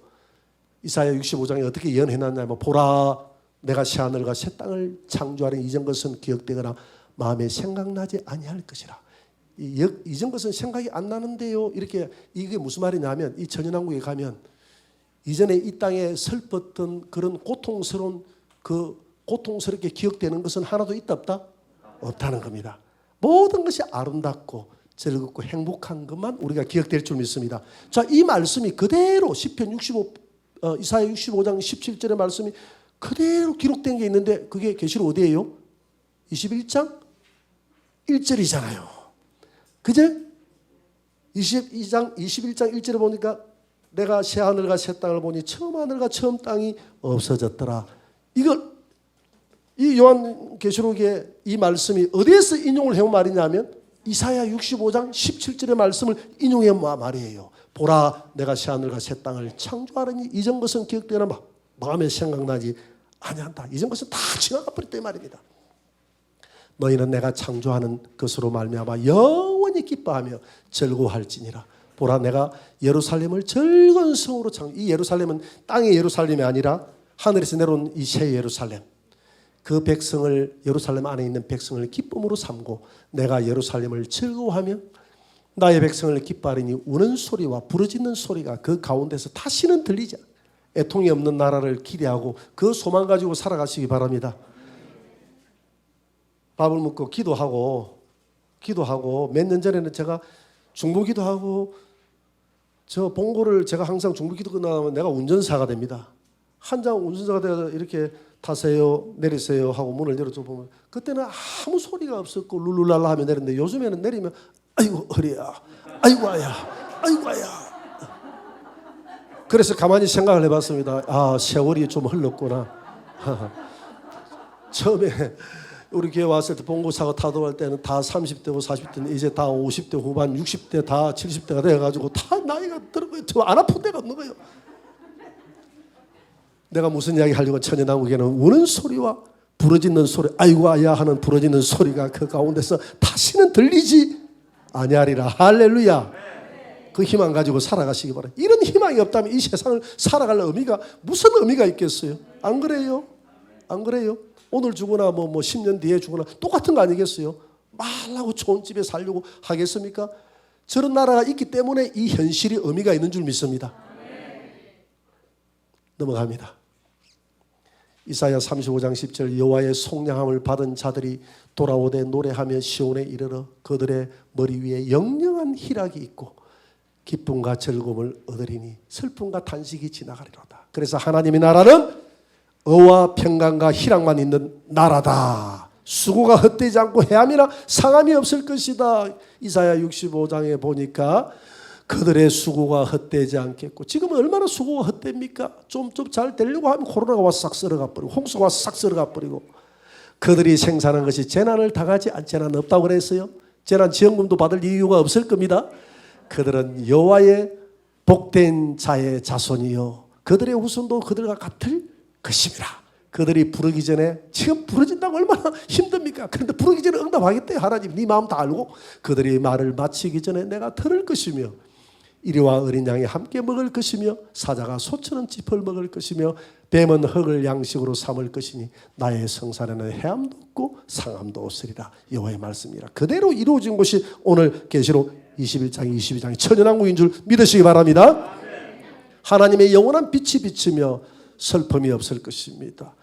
이사야 65장에 어떻게 예언해놨냐면 보라 내가 새하늘과 새 땅을 창조하는 이전 것은 기억되거나 마음에 생각나지 아니할 것이라. 이전 것은 생각이 안 나는데요. 이렇게 이게 무슨 말이냐면 이 천연왕국에 가면 이전에 이 땅에 슬펐던 그런 고통스럽게 기억되는 것은 하나도 있다 없다? 없다는 겁니다. 모든 것이 아름답고 즐겁고 행복한 것만 우리가 기억될 줄 믿습니다. 자, 이 말씀이 그대로 시편 65 이사야 65장 17절의 말씀이 그대로 기록된 게 있는데 그게 계시록 어디예요? 21장 1절이잖아요. 그제 21장 1절에 보니까 내가 새 하늘과 새 땅을 보니 처음 하늘과 처음 땅이 없어졌더라. 이걸 이 요한계시록의 이 말씀이 어디에서 인용을 해온 말이냐면 이사야 65장 17절의 말씀을 인용한 말이에요. 보라 내가 새 하늘과 새 땅을 창조하려니 이전 것은 기억되나 마음에 생각나지 아니한다. 이전 것은 다 지나가 버렸다 이 말입니다. 너희는 내가 창조하는 것으로 말미암아 영원히 기뻐하며 즐거워할지니라. 보라 내가 예루살렘을 즐거운 성으로 이 예루살렘은 땅의 예루살렘이 아니라 하늘에서 내려온 이 새 예루살렘. 그 백성을 예루살렘 안에 있는 백성을 기쁨으로 삼고 내가 예루살렘을 즐거워하며 나의 백성을 기뻐하리니 우는 소리와 부르짖는 소리가 그 가운데서 다시는 들리지 않아. 애통이 없는 나라를 기대하고 그 소망 가지고 살아가시기 바랍니다. 밥을 먹고 기도하고 몇 년 전에는 제가 중보기도하고 저 봉고를 제가 항상 중보기도 끝나면 내가 운전사가 됩니다. 한장 운전사가 돼서 이렇게 타세요 내리세요 하고 문을 열어줘 보면 그때는 아무 소리가 없었고 룰루랄라 하면 내렸는데 요즘에는 내리면 아이고 허리야 아이고 아야 아이고 아야. 그래서 가만히 생각을 해봤습니다. 아 세월이 좀 흘렀구나. 처음에 우리 교회 왔을 때 봉고사고 타도할 때는 다 30대고 40대는 이제 다 50대 후반 60대 다 70대가 돼가지고 다 나이가 들어가요. 저 안 아픈 데가 없는 거예요. 내가 무슨 이야기 하려고 천연나무에는 우는 소리와 부러지는 소리 아이고 아야 하는 부러지는 소리가 그 가운데서 다시는 들리지 아니하리라. 할렐루야. 그 희망 가지고 살아가시기 바랍니다. 이런 희망이 없다면 이 세상을 살아갈 의미가 무슨 의미가 있겠어요? 안 그래요? 안 그래요? 오늘 죽거나 뭐 10년 뒤에 죽거나 똑같은 거 아니겠어요? 말하고 좋은 집에 살려고 하겠습니까? 저런 나라가 있기 때문에 이 현실이 의미가 있는 줄 믿습니다. 넘어갑니다. 이사야 35장 10절 여호와의 속량함을 받은 자들이 돌아오되 노래하며 시온에 이르러 그들의 머리 위에 영영한 희락이 있고 기쁨과 즐거움을 얻으리니 슬픔과 탄식이 지나가리로다. 그래서 하나님의 나라는 의와 평강과 희락만 있는 나라다. 수고가 헛되지 않고 해함이나 상함이 없을 것이다. 이사야 65장에 보니까 그들의 수고가 헛되지 않겠고 지금은 얼마나 수고가 헛됩니까? 좀 잘 되려고 하면 코로나가 와서 싹 썰어가 버리고 홍수가 와서 싹 썰어가 버리고 그들이 생산한 것이 재난을 당하지 않은 재난은 없다고 그랬어요. 재난지원금도 받을 이유가 없을 겁니다. 그들은 여호와의 복된 자의 자손이요 그들의 후손도 그들과 같을 것입니다. 그들이 부르기 전에 지금 부르진다고 얼마나 힘듭니까? 그런데 부르기 전에 응답하겠대요. 하나님 네 마음 다 알고 그들이 말을 마치기 전에 내가 들을 것이며 이리와 어린 양이 함께 먹을 것이며 사자가 소처럼 짚을 먹을 것이며 뱀은 흙을 양식으로 삼을 것이니 나의 성산에는 해함도 없고 상함도 없으리라. 여호와의 말씀이라. 그대로 이루어진 것이 오늘 계시록 21장 22장이 천연왕국인 줄 믿으시기 바랍니다. 하나님의 영원한 빛이 비치며 슬픔이 없을 것입니다.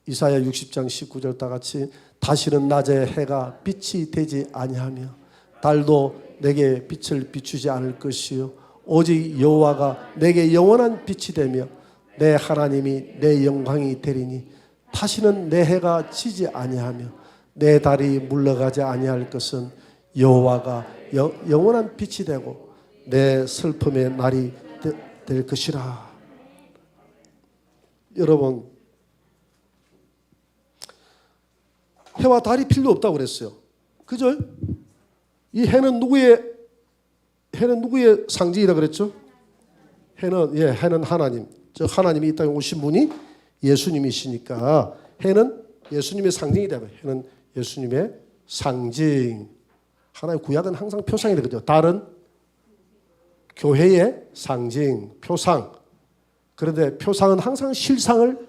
이사야 60장 19절 다 같이 다시는 낮에 해가 빛이 되지 아니하며 달도 내게 빛을 비추지 않을 것이요 오직 여호와가 내게 영원한 빛이 되며 내 하나님이 내 영광이 되리니 다시는 내 해가 지지 아니하며 내 달이 물러가지 아니할 것은 여호와가 영원한 빛이 되고 내 슬픔의 날이 될 것이라. 여러분 해와 달이 필요 없다고 그랬어요. 그죠? 이 해는 누구의 상징이라 그랬죠? 해는 하나님. 저 하나님이 이 땅에 오신 분이 예수님이시니까 해는 예수님의 상징이 되고 해는 예수님의 상징. 하나의 구약은 항상 표상이 되거든요. 달은 교회의 상징, 표상. 그런데 표상은 항상 실상을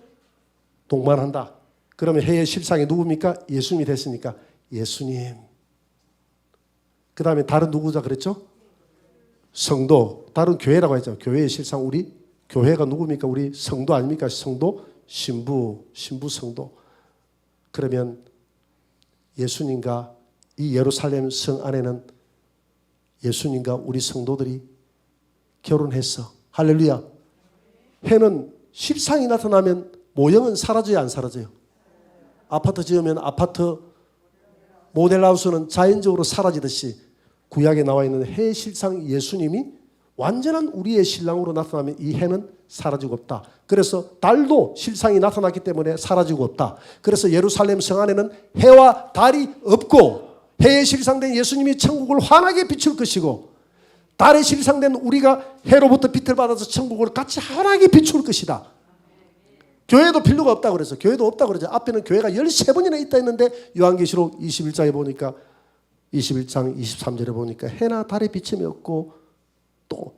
동반한다. 그러면 해의 실상이 누굽니까? 예수님이 됐으니까 예수님. 그 다음에 달은 누구자 그랬죠? 성도. 달은 교회라고 했죠. 교회의 실상 우리 교회가 누굽니까? 우리 성도 아닙니까? 성도, 신부 성도. 그러면 예수님과 이 예루살렘 성 안에는 예수님과 우리 성도들이 결혼했어. 할렐루야. 해는 실상이 나타나면 모형은 사라져요, 안 사라져요? 아파트 지으면 아파트 모델하우스는 자연적으로 사라지듯이 구약에 나와 있는 해의 실상 예수님이 완전한 우리의 신랑으로 나타나면 이 해는 사라지고 없다. 그래서 달도 실상이 나타났기 때문에 사라지고 없다. 그래서 예루살렘 성 안에는 해와 달이 없고 해의 실상된 예수님이 천국을 환하게 비출 것이고 달에 실상된 우리가 해로부터 빛을 받아서 천국을 같이 환하게 비출 것이다. 교회도 필요가 없다고 그래서 교회도 없다고 그러죠. 앞에는 교회가 13번이나 있다 했는데 요한계시록 21장에 보니까 21장 23절에 보니까 해나 달의 비침이 없고 또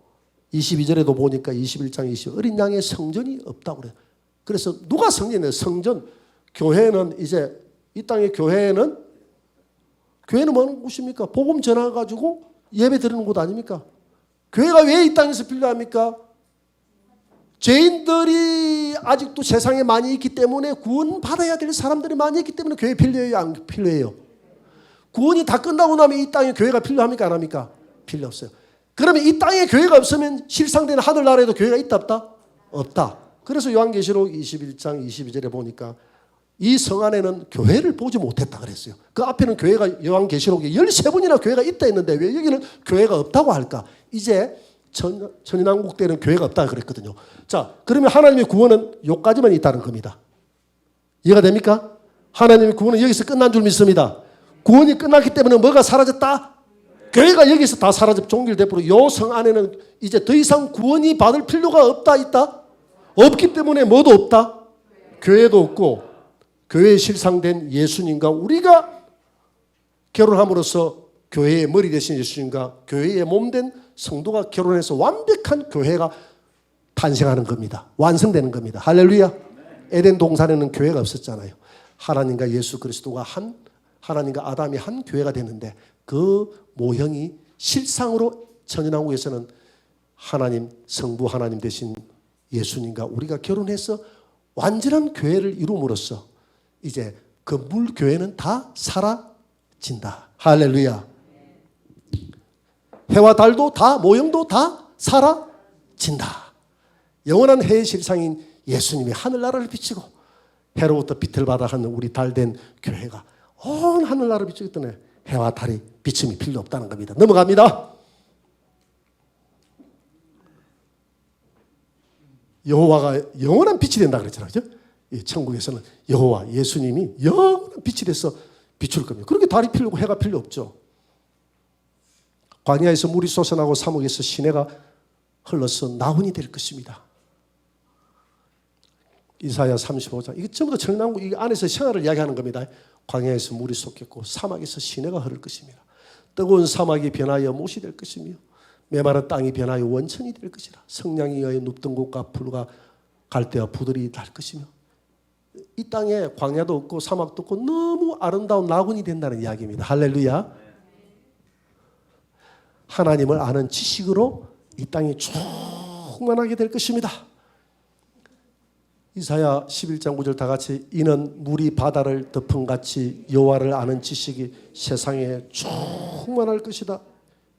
22절에도 보니까 21장 20 어린 양의 성전이 없다고 그래요. 그래서 누가 성전이에요? 성전. 교회는 이제 이 땅의 교회는 뭐 하는 곳입니까? 복음 전해가지고 예배 드리는 곳 아닙니까? 교회가 왜 이 땅에서 필요합니까? 죄인들이 아직도 세상에 많이 있기 때문에 구원받아야 될 사람들이 많이 있기 때문에 교회 필요해요, 안 필요해요? 구원이 다 끝나고 나면 이 땅에 교회가 필요합니까, 안 합니까? 필요 없어요. 그러면 이 땅에 교회가 없으면 실상되는 하늘나라에도 교회가 있다 없다? 없다. 그래서 요한계시록 21장 22절에 보니까 이 성 안에는 교회를 보지 못했다 그랬어요. 그 앞에는 교회가 요한계시록에 13번이나 교회가 있다 했는데 왜 여기는 교회가 없다고 할까? 이제 천인왕국 때는 교회가 없다 그랬거든요. 자, 그러면 하나님의 구원은 여기까지만 있다는 겁니다. 이해가 됩니까? 하나님의 구원은 여기서 끝난 줄 믿습니다. 구원이 끝났기 때문에 뭐가 사라졌다? 교회가 여기서 다 사라져 종결돼버리고 요 성 안에는 이제 더 이상 구원이 받을 필요가 없다 있다? 없기 때문에 뭐도 없다? 교회도 없고 교회에 실상된 예수님과 우리가 결혼함으로써 교회의 머리 되신 예수님과 교회의 몸된 성도가 결혼해서 완벽한 교회가 탄생하는 겁니다. 완성되는 겁니다. 할렐루야. 에덴 동산에는 교회가 없었잖아요. 하나님과 예수 그리스도가 하나님과 아담이 한 교회가 됐는데 그 모형이 실상으로 천연왕국에서는 하나님 성부 하나님 되신 예수님과 우리가 결혼해서 완전한 교회를 이룸으로써 이제 그 물교회는 다 사라진다. 할렐루야. 해와 달도 다 모형도 다 사라진다. 영원한 해의 실상인 예수님이 하늘나라를 비치고 해로부터 빛을 받아 하는 우리 달된 교회가 온 하늘나라를 비추기 때문에 해와 달이 비침이 필요 없다는 겁니다. 넘어갑니다. 여호와가 영원한 빛이 된다 그랬잖아요. 그죠? 이 천국에서는 여호와 예수님이 영원한 빛이 돼서 비출 겁니다. 그렇게 달이 필요고 해가 필요 없죠. 광야에서 물이 솟아나고 사목에서 시내가 흘러서 나훈이 될 것입니다. 이사야 35장 이게 전부 다 천년왕국 이 안에서 생활을 이야기하는 겁니다. 광야에서 물이 솟겠고 사막에서 시내가 흐를 것입니다. 뜨거운 사막이 변하여 못이 될 것이며 메마른 땅이 변하여 원천이 될 것이라. 성량이 의하여 눕던 곳과 풀과 갈대와 부들이 날 것이며 이 땅에 광야도 없고 사막도 없고 너무 아름다운 나군이 된다는 이야기입니다. 할렐루야. 하나님을 아는 지식으로 이 땅이 충만하게 될 것입니다. 이사야 11장 9절 다 같이 이는 물이 바다를 덮음같이 여호와를 아는 지식이 세상에 충만할 것이다.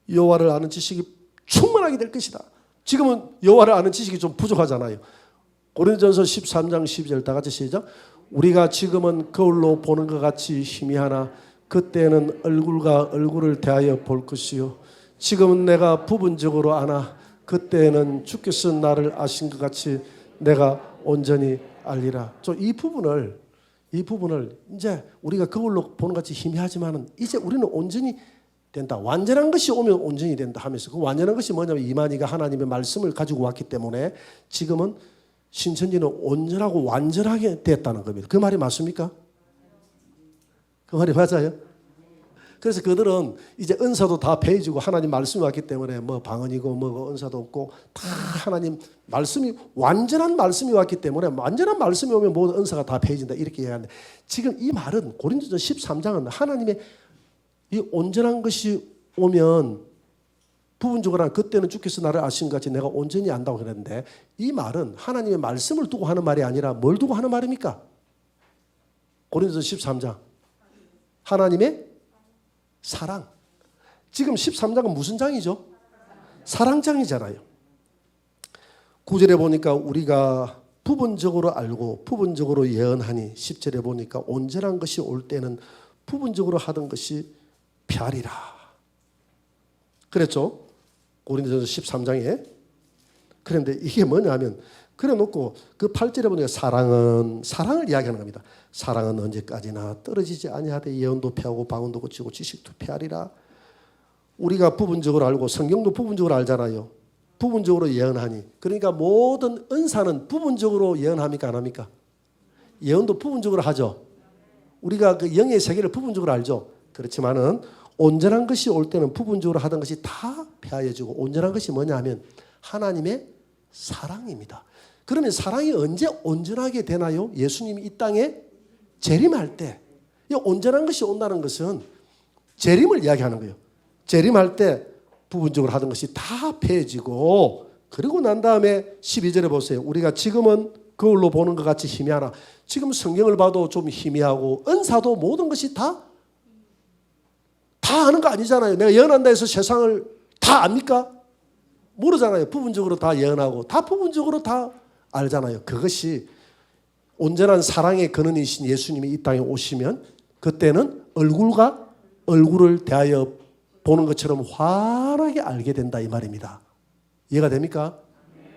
여호와를 아는 지식이 충만하게 될 것이다. 지금은 여호와를 아는 지식이 좀 부족하잖아요. 고린도전서 13장 12절 다 같이 시작. 우리가 지금은 거울로 보는 것 같이 희미하나 그때는 얼굴과 얼굴을 대하여 볼 것이요 지금은 내가 부분적으로 아나 그때는 주께서 나를 아신 것 같이 내가 온전히 알리라. 이 부분을 이제 우리가 거울로 보는 것 같이 희미하지만은 이제 우리는 온전히 된다. 완전한 것이 오면 온전히 된다 하면서 그 완전한 것이 뭐냐면 이만희가 하나님의 말씀을 가지고 왔기 때문에 지금은 신천지는 온전하고 완전하게 됐다는 겁니다. 그 말이 맞습니까? 그 말이 맞아요? 그래서 그들은 이제 은사도 다 배해지고 하나님 말씀이 왔기 때문에 뭐 방언이고 뭐 은사도 없고 다 하나님 말씀이 완전한 말씀이 왔기 때문에 완전한 말씀이 오면 모든 은사가 다 배해진다 이렇게 얘기하는데 지금 이 말은 고린도전 13장은 하나님의 이 온전한 것이 오면 부분적으로 그때는 주께서 나를 아신 것 같이 내가 온전히 안다고 그랬는데 이 말은 하나님의 말씀을 두고 하는 말이 아니라 뭘 두고 하는 말입니까? 고린도전 13장 하나님의 사랑. 지금 13장은 무슨 장이죠? 사랑장이잖아요. 9절에 보니까 우리가 부분적으로 알고 부분적으로 예언하니 10절에 보니까 온전한 것이 올 때는 부분적으로 하던 것이 폐하리라. 그랬죠? 고린도전서 13장에. 그런데 이게 뭐냐면 그래 놓고 그 8절에 보니까 사랑을 이야기하는 겁니다. 사랑은 언제까지나 떨어지지 아니하되 예언도 폐하고 방언도 고치고 지식도 폐하리라. 우리가 부분적으로 알고 성경도 부분적으로 알잖아요. 부분적으로 예언하니. 그러니까 모든 은사는 부분적으로 예언합니까 안 합니까? 예언도 부분적으로 하죠. 우리가 그 영의 세계를 부분적으로 알죠. 그렇지만은 온전한 것이 올 때는 부분적으로 하던 것이 다 폐하여지고 온전한 것이 뭐냐 하면 하나님의 사랑입니다. 그러면 사랑이 언제 온전하게 되나요? 예수님이 이 땅에 재림할 때. 이 온전한 것이 온다는 것은 재림을 이야기하는 거예요. 재림할 때 부분적으로 하던 것이 다 폐해지고 그리고 난 다음에 12절에 보세요. 우리가 지금은 거울로 보는 것 같이 희미하나 지금 성경을 봐도 좀 희미하고 은사도 모든 것이 다 아는 거 아니잖아요. 내가 예언한다 해서 세상을 다 압니까? 모르잖아요. 부분적으로 다 예언하고 다 부분적으로 다 알잖아요. 그것이 온전한 사랑의 근원이신 예수님이 이 땅에 오시면 그때는 얼굴과 얼굴을 대하여 보는 것처럼 환하게 알게 된다 이 말입니다. 이해가 됩니까?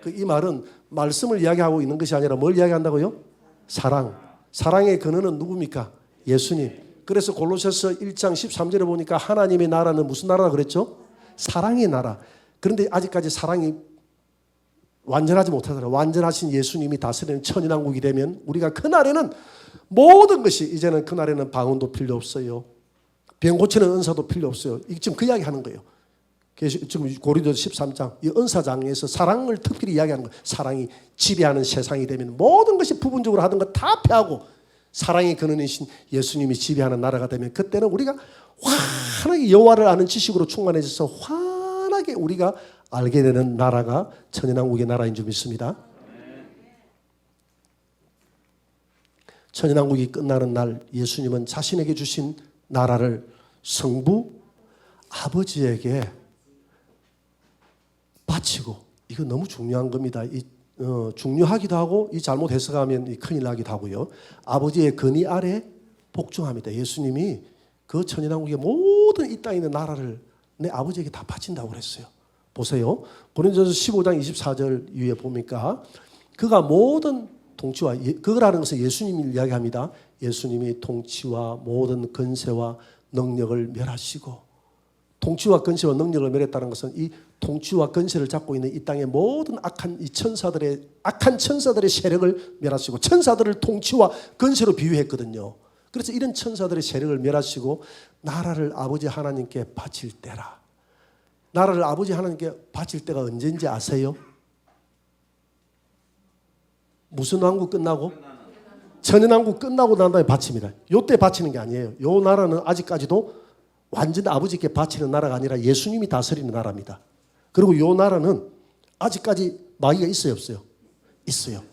이 말은 말씀을 이야기하고 있는 것이 아니라 뭘 이야기한다고요? 사랑. 사랑의 근원은 누굽니까? 예수님. 그래서 골로새서 1장 13절에 보니까 하나님의 나라는 무슨 나라라 그랬죠? 사랑의 나라. 그런데 아직까지 사랑이 완전하지 못하더라고요. 완전하신 예수님이 다스리는 천인왕국이 되면 우리가 그날에는 모든 것이 이제는 그날에는 방언도 필요 없어요. 병 고치는 은사도 필요 없어요. 지금 그 이야기 하는 거예요. 지금 고린도서 13장 이 은사장에서 사랑을 특별히 이야기하는 거예요. 사랑이 지배하는 세상이 되면 모든 것이 부분적으로 하던 거 다 패하고 사랑의 근원이신 예수님이 지배하는 나라가 되면 그때는 우리가 환하게 여호와를 아는 지식으로 충만해져서 환하게 우리가 알게 되는 나라가 천연왕국의 나라인 줄 믿습니다. 천연왕국이 끝나는 날 예수님은 자신에게 주신 나라를 성부 아버지에게 바치고 이거 너무 중요한 겁니다. 중요하기도 하고 이 잘못 해석하면 큰일 나기도 하고요. 아버지의 근위 아래 복종합니다. 예수님이 그 천연왕국의 모든 이 땅에 있는 나라를 내 아버지에게 다 바친다고 그랬어요. 보세요. 고린도서 15장 24절 위에 보니까 그가 모든 통치와 그거라는 것은 예수님을 이야기합니다. 예수님이 통치와 모든 권세와 능력을 멸하시고 통치와 권세와 능력을 멸했다는 것은 이 통치와 권세를 잡고 있는 이 땅의 모든 악한 천사들의 세력을 멸하시고 천사들을 통치와 권세로 비유했거든요. 그래서 이런 천사들의 세력을 멸하시고 나라를 아버지 하나님께 바칠 때라. 나라를 아버지 하나님께 바칠 때가 언제인지 아세요? 무슨 왕국 끝나고? 천연왕국 끝나고 난 다음에 바칩니다. 요때 바치는 게 아니에요. 요 나라는 아직까지도 완전 아버지께 바치는 나라가 아니라 예수님이 다스리는 나라입니다. 그리고 요 나라는 아직까지 마귀가 있어요, 없어요? 있어요.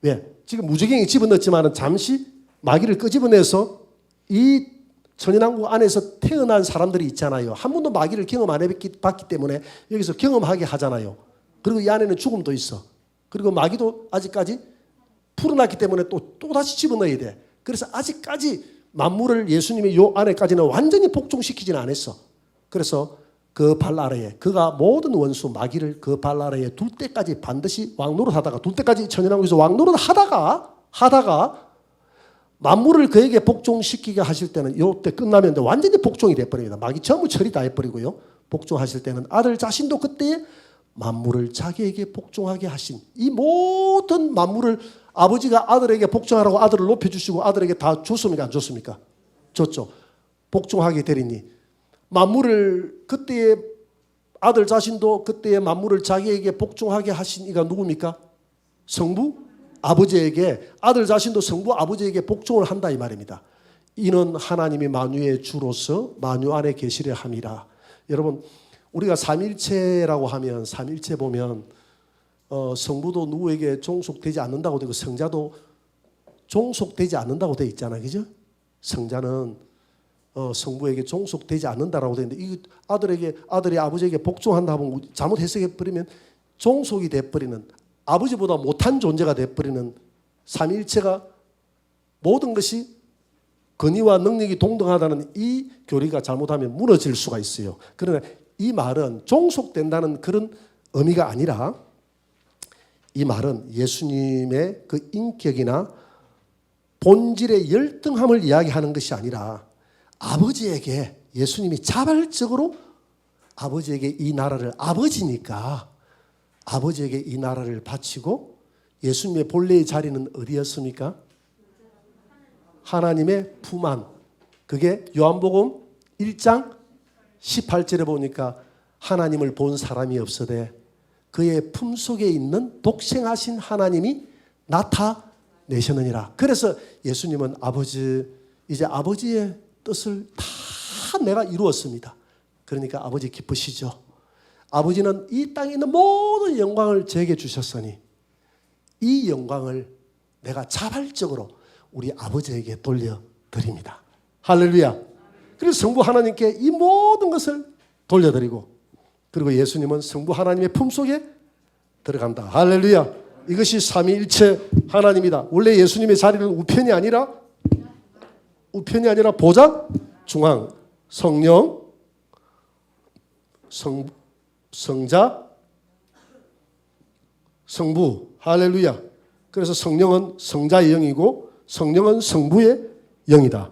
왜? 지금 무적행이 집어넣었지만 잠시 마귀를 끄집어내서 이 천연왕국 안에서 태어난 사람들이 있잖아요. 한 번도 마귀를 경험 안 해봤기 때문에 여기서 경험하게 하잖아요. 그리고 이 안에는 죽음도 있어. 그리고 마귀도 아직까지 풀어놨기 때문에 또다시 집어넣어야 돼. 그래서 아직까지 만물을 예수님이 요 안에까지는 완전히 복종시키지는 않았어. 그래서 그 발 아래에 그가 모든 원수 마귀를 그 발 아래에 둘 때까지 반드시 왕노릇 하다가 둘 때까지 천연왕국에서 왕노릇 하다가 만물을 그에게 복종시키게 하실 때는 요때 끝나면 완전히 복종이 돼버립니다. 마귀 전부 처리 다 해버리고요. 복종하실 때는 아들 자신도 그때 만물을 자기에게 복종하게 하신 이 모든 만물을 아버지가 아들에게 복종하라고 아들을 높여주시고 아들에게 다 줬습니까? 안 줬습니까? 줬죠. 복종하게 되리니 만물을 그때의 아들 자신도 그때의 만물을 자기에게 복종하게 하신 이가 누굽니까? 성부 아버지에게 아들 자신도 성부 아버지에게 복종을 한다 이 말입니다. 이는 하나님이 만유의 주로서 만유 안에 계시려 함이라. 여러분 우리가 삼일체라고 하면 삼일체 보면 성부도 누구에게 종속되지 않는다고 되고 성자도 종속되지 않는다고 되어 있잖아요. 그죠? 성자는 성부에게 종속되지 않는다라고 되어 있는데 이 아들이 아버지에게 복종한다 하면 잘못 해석해버리면 종속이 돼버리는 아버지보다 못한 존재가 돼버리는 삼일체가 모든 것이 권위와 능력이 동등하다는 이 교리가 잘못하면 무너질 수가 있어요. 그러나 이 말은 종속된다는 그런 의미가 아니라 이 말은 예수님의 그 인격이나 본질의 열등함을 이야기하는 것이 아니라 아버지에게 예수님이 자발적으로 아버지에게 이 나라를 아버지니까 아버지에게 이 나라를 바치고 예수님의 본래의 자리는 어디였습니까? 하나님의 품 안. 그게 요한복음 1장 18절에 보니까 하나님을 본 사람이 없으되 그의 품 속에 있는 독생하신 하나님이 나타내셨느니라. 그래서 예수님은 이제 아버지의 뜻을 다 내가 이루었습니다. 그러니까 아버지 기쁘시죠. 아버지는 이 땅에 있는 모든 영광을 저에게 주셨으니 이 영광을 내가 자발적으로 우리 아버지에게 돌려드립니다. 할렐루야. 그래서 성부 하나님께 이 모든 것을 돌려드리고, 그리고 예수님은 성부 하나님의 품속에 들어간다. 할렐루야. 이것이 삼위일체 하나님이다. 원래 예수님의 자리는 우편이 아니라 보좌 중앙, 성령, 성자, 성부. 할렐루야. 그래서 성령은 성자의 영이고 성령은 성부의 영이다.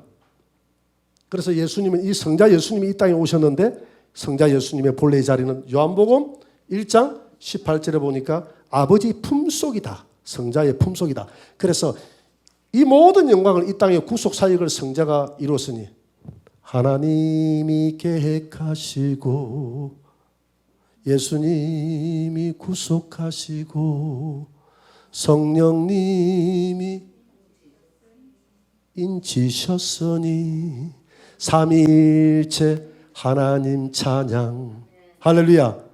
그래서 예수님은, 이 성자 예수님이 이 땅에 오셨는데 성자 예수님의 본래의 자리는 요한복음 1장 18절에 보니까 아버지 품속이다. 성자의 품속이다. 그래서 이 모든 영광을, 이 땅의 구속 사역을 성자가 이루었으니 하나님이 계획하시고 예수님이 구속하시고 성령님이 인치셨으니 삼위일체 하나님 찬양. 할렐루야.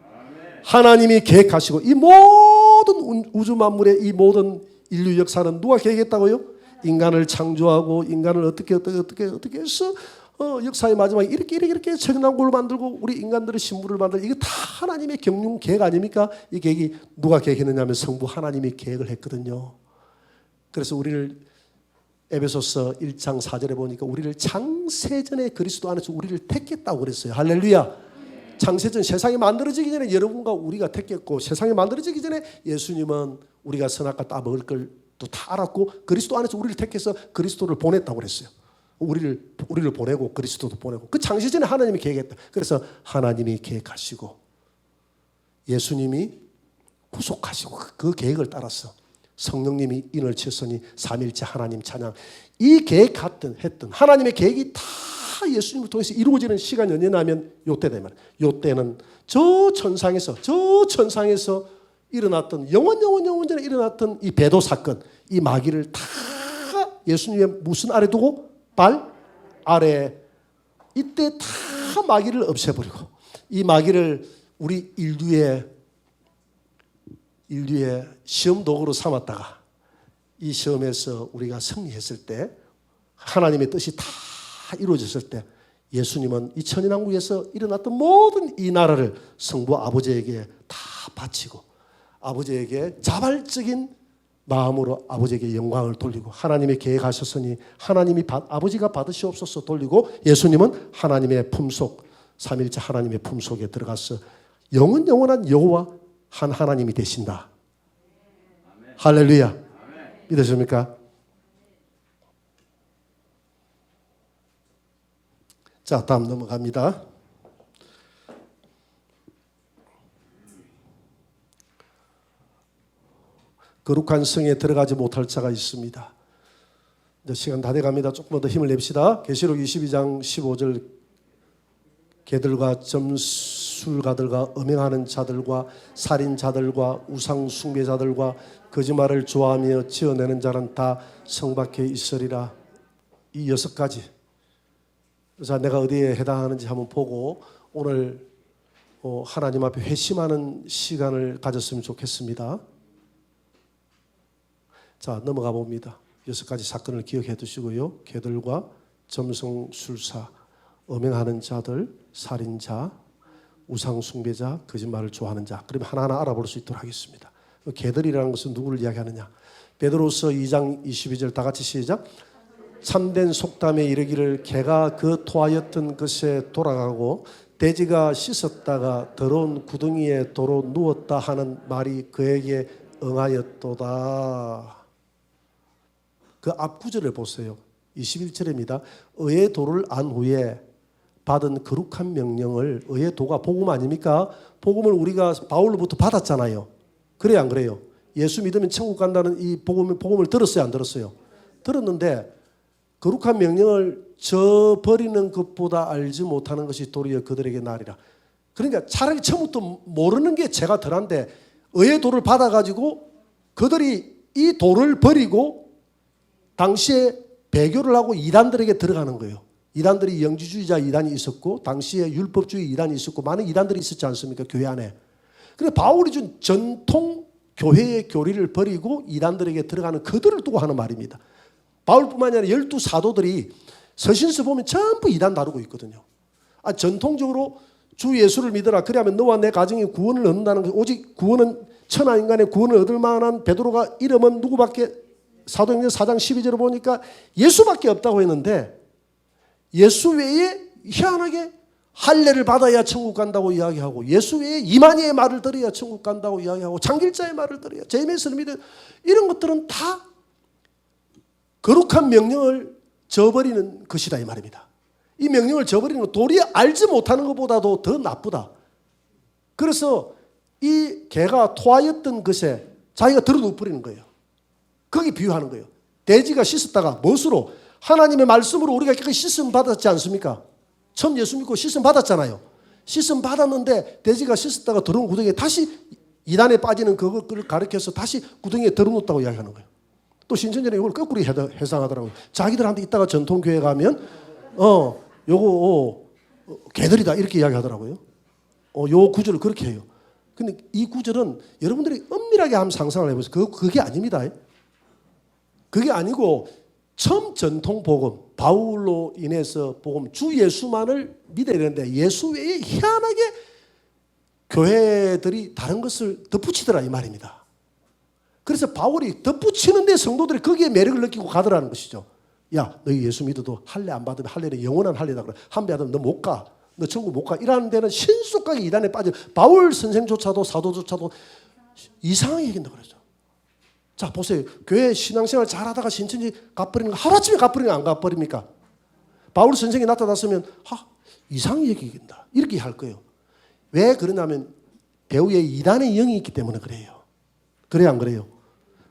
하나님이 계획하시고 이 모든 우주 만물의 이 모든 인류 역사는 누가 계획했다고요? 인간을 창조하고 인간을 어떻게 해서 역사의 마지막에 이렇게 천왕국을 만들고 우리 인간들의 신부를 만들고, 이게 다 하나님의 경륜 계획 아닙니까? 이 계획이 누가 계획했느냐 하면 성부 하나님이 계획을 했거든요. 그래서 우리를 에베소서 1장 4절에 보니까 우리를 창세전에 그리스도 안에서 우리를 택했다고 그랬어요. 할렐루야. 창세전 세상이 만들어지기 전에 여러분과 우리가 택했고, 세상이 만들어지기 전에 예수님은 우리가 선악과 따먹을 걸 또 다 알았고 그리스도 안에서 우리를 택해서 그리스도를 보냈다고 그랬어요. 우리를 보내고 그리스도도 보내고, 그 창세전에 하나님이 계획했다. 그래서 하나님이 계획하시고 예수님이 구속하시고 그 계획을 따라서 성령님이 인을 쳤으니 삼일째 하나님 찬양. 이 계획했던 하나님의 계획이 다 예수님을 통해서 이루어지는 시간이 언제냐면 요때다 말이에요. 요때는 저 천상에서 일어났던 영원 전에 일어났던 이 배도 사건, 이 마귀를 다 예수님의 무슨 아래 두고? 발 아래. 이때 다 마귀를 없애버리고, 이 마귀를 우리 인류의 시험 도구로 삼았다가 이 시험에서 우리가 승리했을 때, 하나님의 뜻이 다 이루어졌을 때, 예수님은 이 천인왕국에서 일어났던 모든 이 나라를 성부 아버지에게 다 바치고 아버지에게 자발적인 마음으로 아버지에게 영광을 돌리고, 하나님의 계획하셨으니 아버지가 받으시옵소서 돌리고, 예수님은 하나님의 품속, 삼일째 하나님의 품속에 들어가서 영원한 여호와 한 하나님이 되신다. 아멘. 할렐루야. 아멘. 믿으십니까? 자, 다음 넘어갑니다. 거룩한 성에 들어가지 못할 자가 있습니다. 이제 시간 다 돼갑니다. 조금만 더 힘을 냅시다. 계시록 22장 15절, 개들과 점술가들과 음행하는 자들과 살인자들과 우상 숭배자들과 거짓말을 좋아하며 지어내는 자는 다 성 밖에 있으리라. 이 6가지. 그래서 내가 어디에 해당하는지 한번 보고 오늘 하나님 앞에 회심하는 시간을 가졌으면 좋겠습니다. 자, 넘어가 봅니다. 6가지 사건을 기억해 두시고요. 개들과 점성술사, 음행하는 자들, 살인자, 우상숭배자, 거짓말을 좋아하는 자. 그러면 하나하나 알아볼 수 있도록 하겠습니다. 개들이라는 것은 누구를 이야기하느냐? 베드로서 2장 22절 다 같이 시작. 참된 속담에 이르기를 개가 그 토하였던 것에 돌아가고 돼지가 씻었다가 더러운 구덩이에 도로 누웠다 하는 말이 그에게 응하였도다. 그 앞 구절을 보세요. 21절입니다. 의의 도를 안 후에 받은 거룩한 명령을, 의의 도가 복음 아닙니까? 복음을 우리가 바울로부터 받았잖아요. 그래요, 안 그래요? 예수 믿으면 천국 간다는 이 복음을 들었어요, 안 들었어요? 들었는데 거룩한 명령을 저버리는 것보다 알지 못하는 것이 도리어 그들에게 나리라. 그러니까 차라리 처음부터 모르는 게 죄가 덜한데 의의 도를 받아가지고 그들이 이 도를 버리고 당시에 배교를 하고 이단들에게 들어가는 거예요. 이단들이 영지주의자 이단이 있었고 당시에 율법주의 이단이 있었고 많은 이단들이 있었지 않습니까? 교회 안에. 그런데 바울이 준 전통 교회의 교리를 버리고 이단들에게 들어가는 그들을 두고 하는 말입니다. 바울뿐만 아니라 12사도들이 서신서 보면 전부 이단 다루고 있거든요. 전통적으로 주 예수를 믿어라. 그래야면 너와 내 가정이 구원을 얻는다는 것. 오직 구원은 천하 인간의 구원을 얻을 만한 베드로가 이름은 누구밖에 사도행전 4장 12절을 보니까 예수밖에 없다고 했는데 예수 외에 희한하게 할례를 받아야 천국 간다고 이야기하고 예수 외에 이만희의 말을 들어야 천국 간다고 이야기하고 장길자의 말을 들어야 제임스를 믿어 이런 것들은 다 거룩한 명령을 저버리는 것이다 이 말입니다. 이 명령을 저버리는 건 도리어 알지 못하는 것보다도 더 나쁘다. 그래서 이 개가 토하였던 것에 자기가 들어눕어버리는 거예요. 거기 비유하는 거예요. 돼지가 씻었다가 무엇으로? 하나님의 말씀으로 우리가 깨끗이 씻음 받았지 않습니까? 처음 예수 믿고 씻음 받았잖아요. 씻음 받았는데 돼지가 씻었다가 들어온 구덩이에 다시 이단에 빠지는 그걸 가르쳐서 다시 구덩이에 들어놓았다고 이야기하는 거예요. 또 신천지는 이걸 거꾸로 해상하더라고요. 자기들한테 이따가 전통교회 가면 요거 개들이다 이렇게 이야기하더라고요. 요 구절을 그렇게 해요. 근데 이 구절은 여러분들이 엄밀하게 한번 상상을 해보세요. 그게 아닙니다. 그게 아니고 처음 전통 복음, 바울로 인해서 복음, 주 예수만을 믿어야 되는데 예수 외에 희한하게 교회들이 다른 것을 덧붙이더라 이 말입니다. 그래서 바울이 덧붙이는데 성도들이 거기에 매력을 느끼고 가더라는 것이죠. 야, 너희 예수 믿어도 할례 안 받으면 할례는 영원한 할례다 그래. 한 배 받으면 너 못 가. 너 천국 못 가. 이라는 데는 신속하게 이단에 빠져. 바울 선생조차도 사도조차도 이상하게 얘기한다 그러죠. 자, 보세요. 교회 신앙생활 잘하다가 신천지 가버리는 거 하루아침에 가버리는 거 안 가버립니까? 바울 선생이 나타났으면 이상하게 얘기한다. 이렇게 할 거예요. 왜 그러냐면 배후에 이단의 영이 있기 때문에 그래요. 그래요 안 그래요?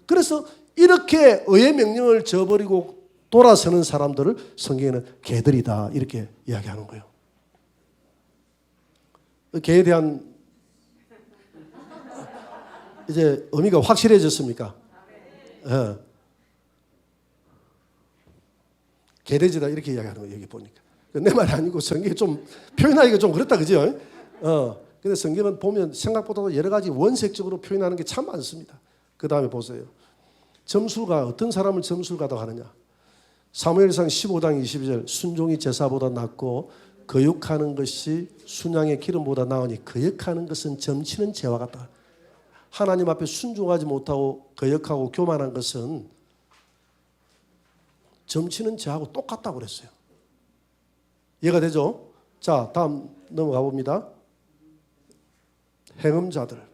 그래서 이렇게 의의 명령을 저버리고 돌아서는 사람들을 성경에는 개들이다 이렇게 이야기하는 거예요. 개에 대한 이제 의미가 확실해졌습니까? 개돼지다 이렇게 이야기하는 거예요. 여기 보니까 내 말이 아니고 성경이 좀 표현하기가 좀 그렇다 그죠? 근데 성경은 보면 생각보다 여러 가지 원색적으로 표현하는 게 참 많습니다. 그 다음에 보세요. 점술가 어떤 사람을 점술가라고 하느냐? 사무엘상 15장 22절 순종이 제사보다 낫고 거역하는 것이 순양의 기름보다 나으니 거역하는 것은 점치는 죄와 같다. 하나님 앞에 순종하지 못하고 거역하고 교만한 것은 점치는 죄하고 똑같다고 그랬어요. 이해가 되죠? 자, 다음 넘어가 봅니다. 행음자들.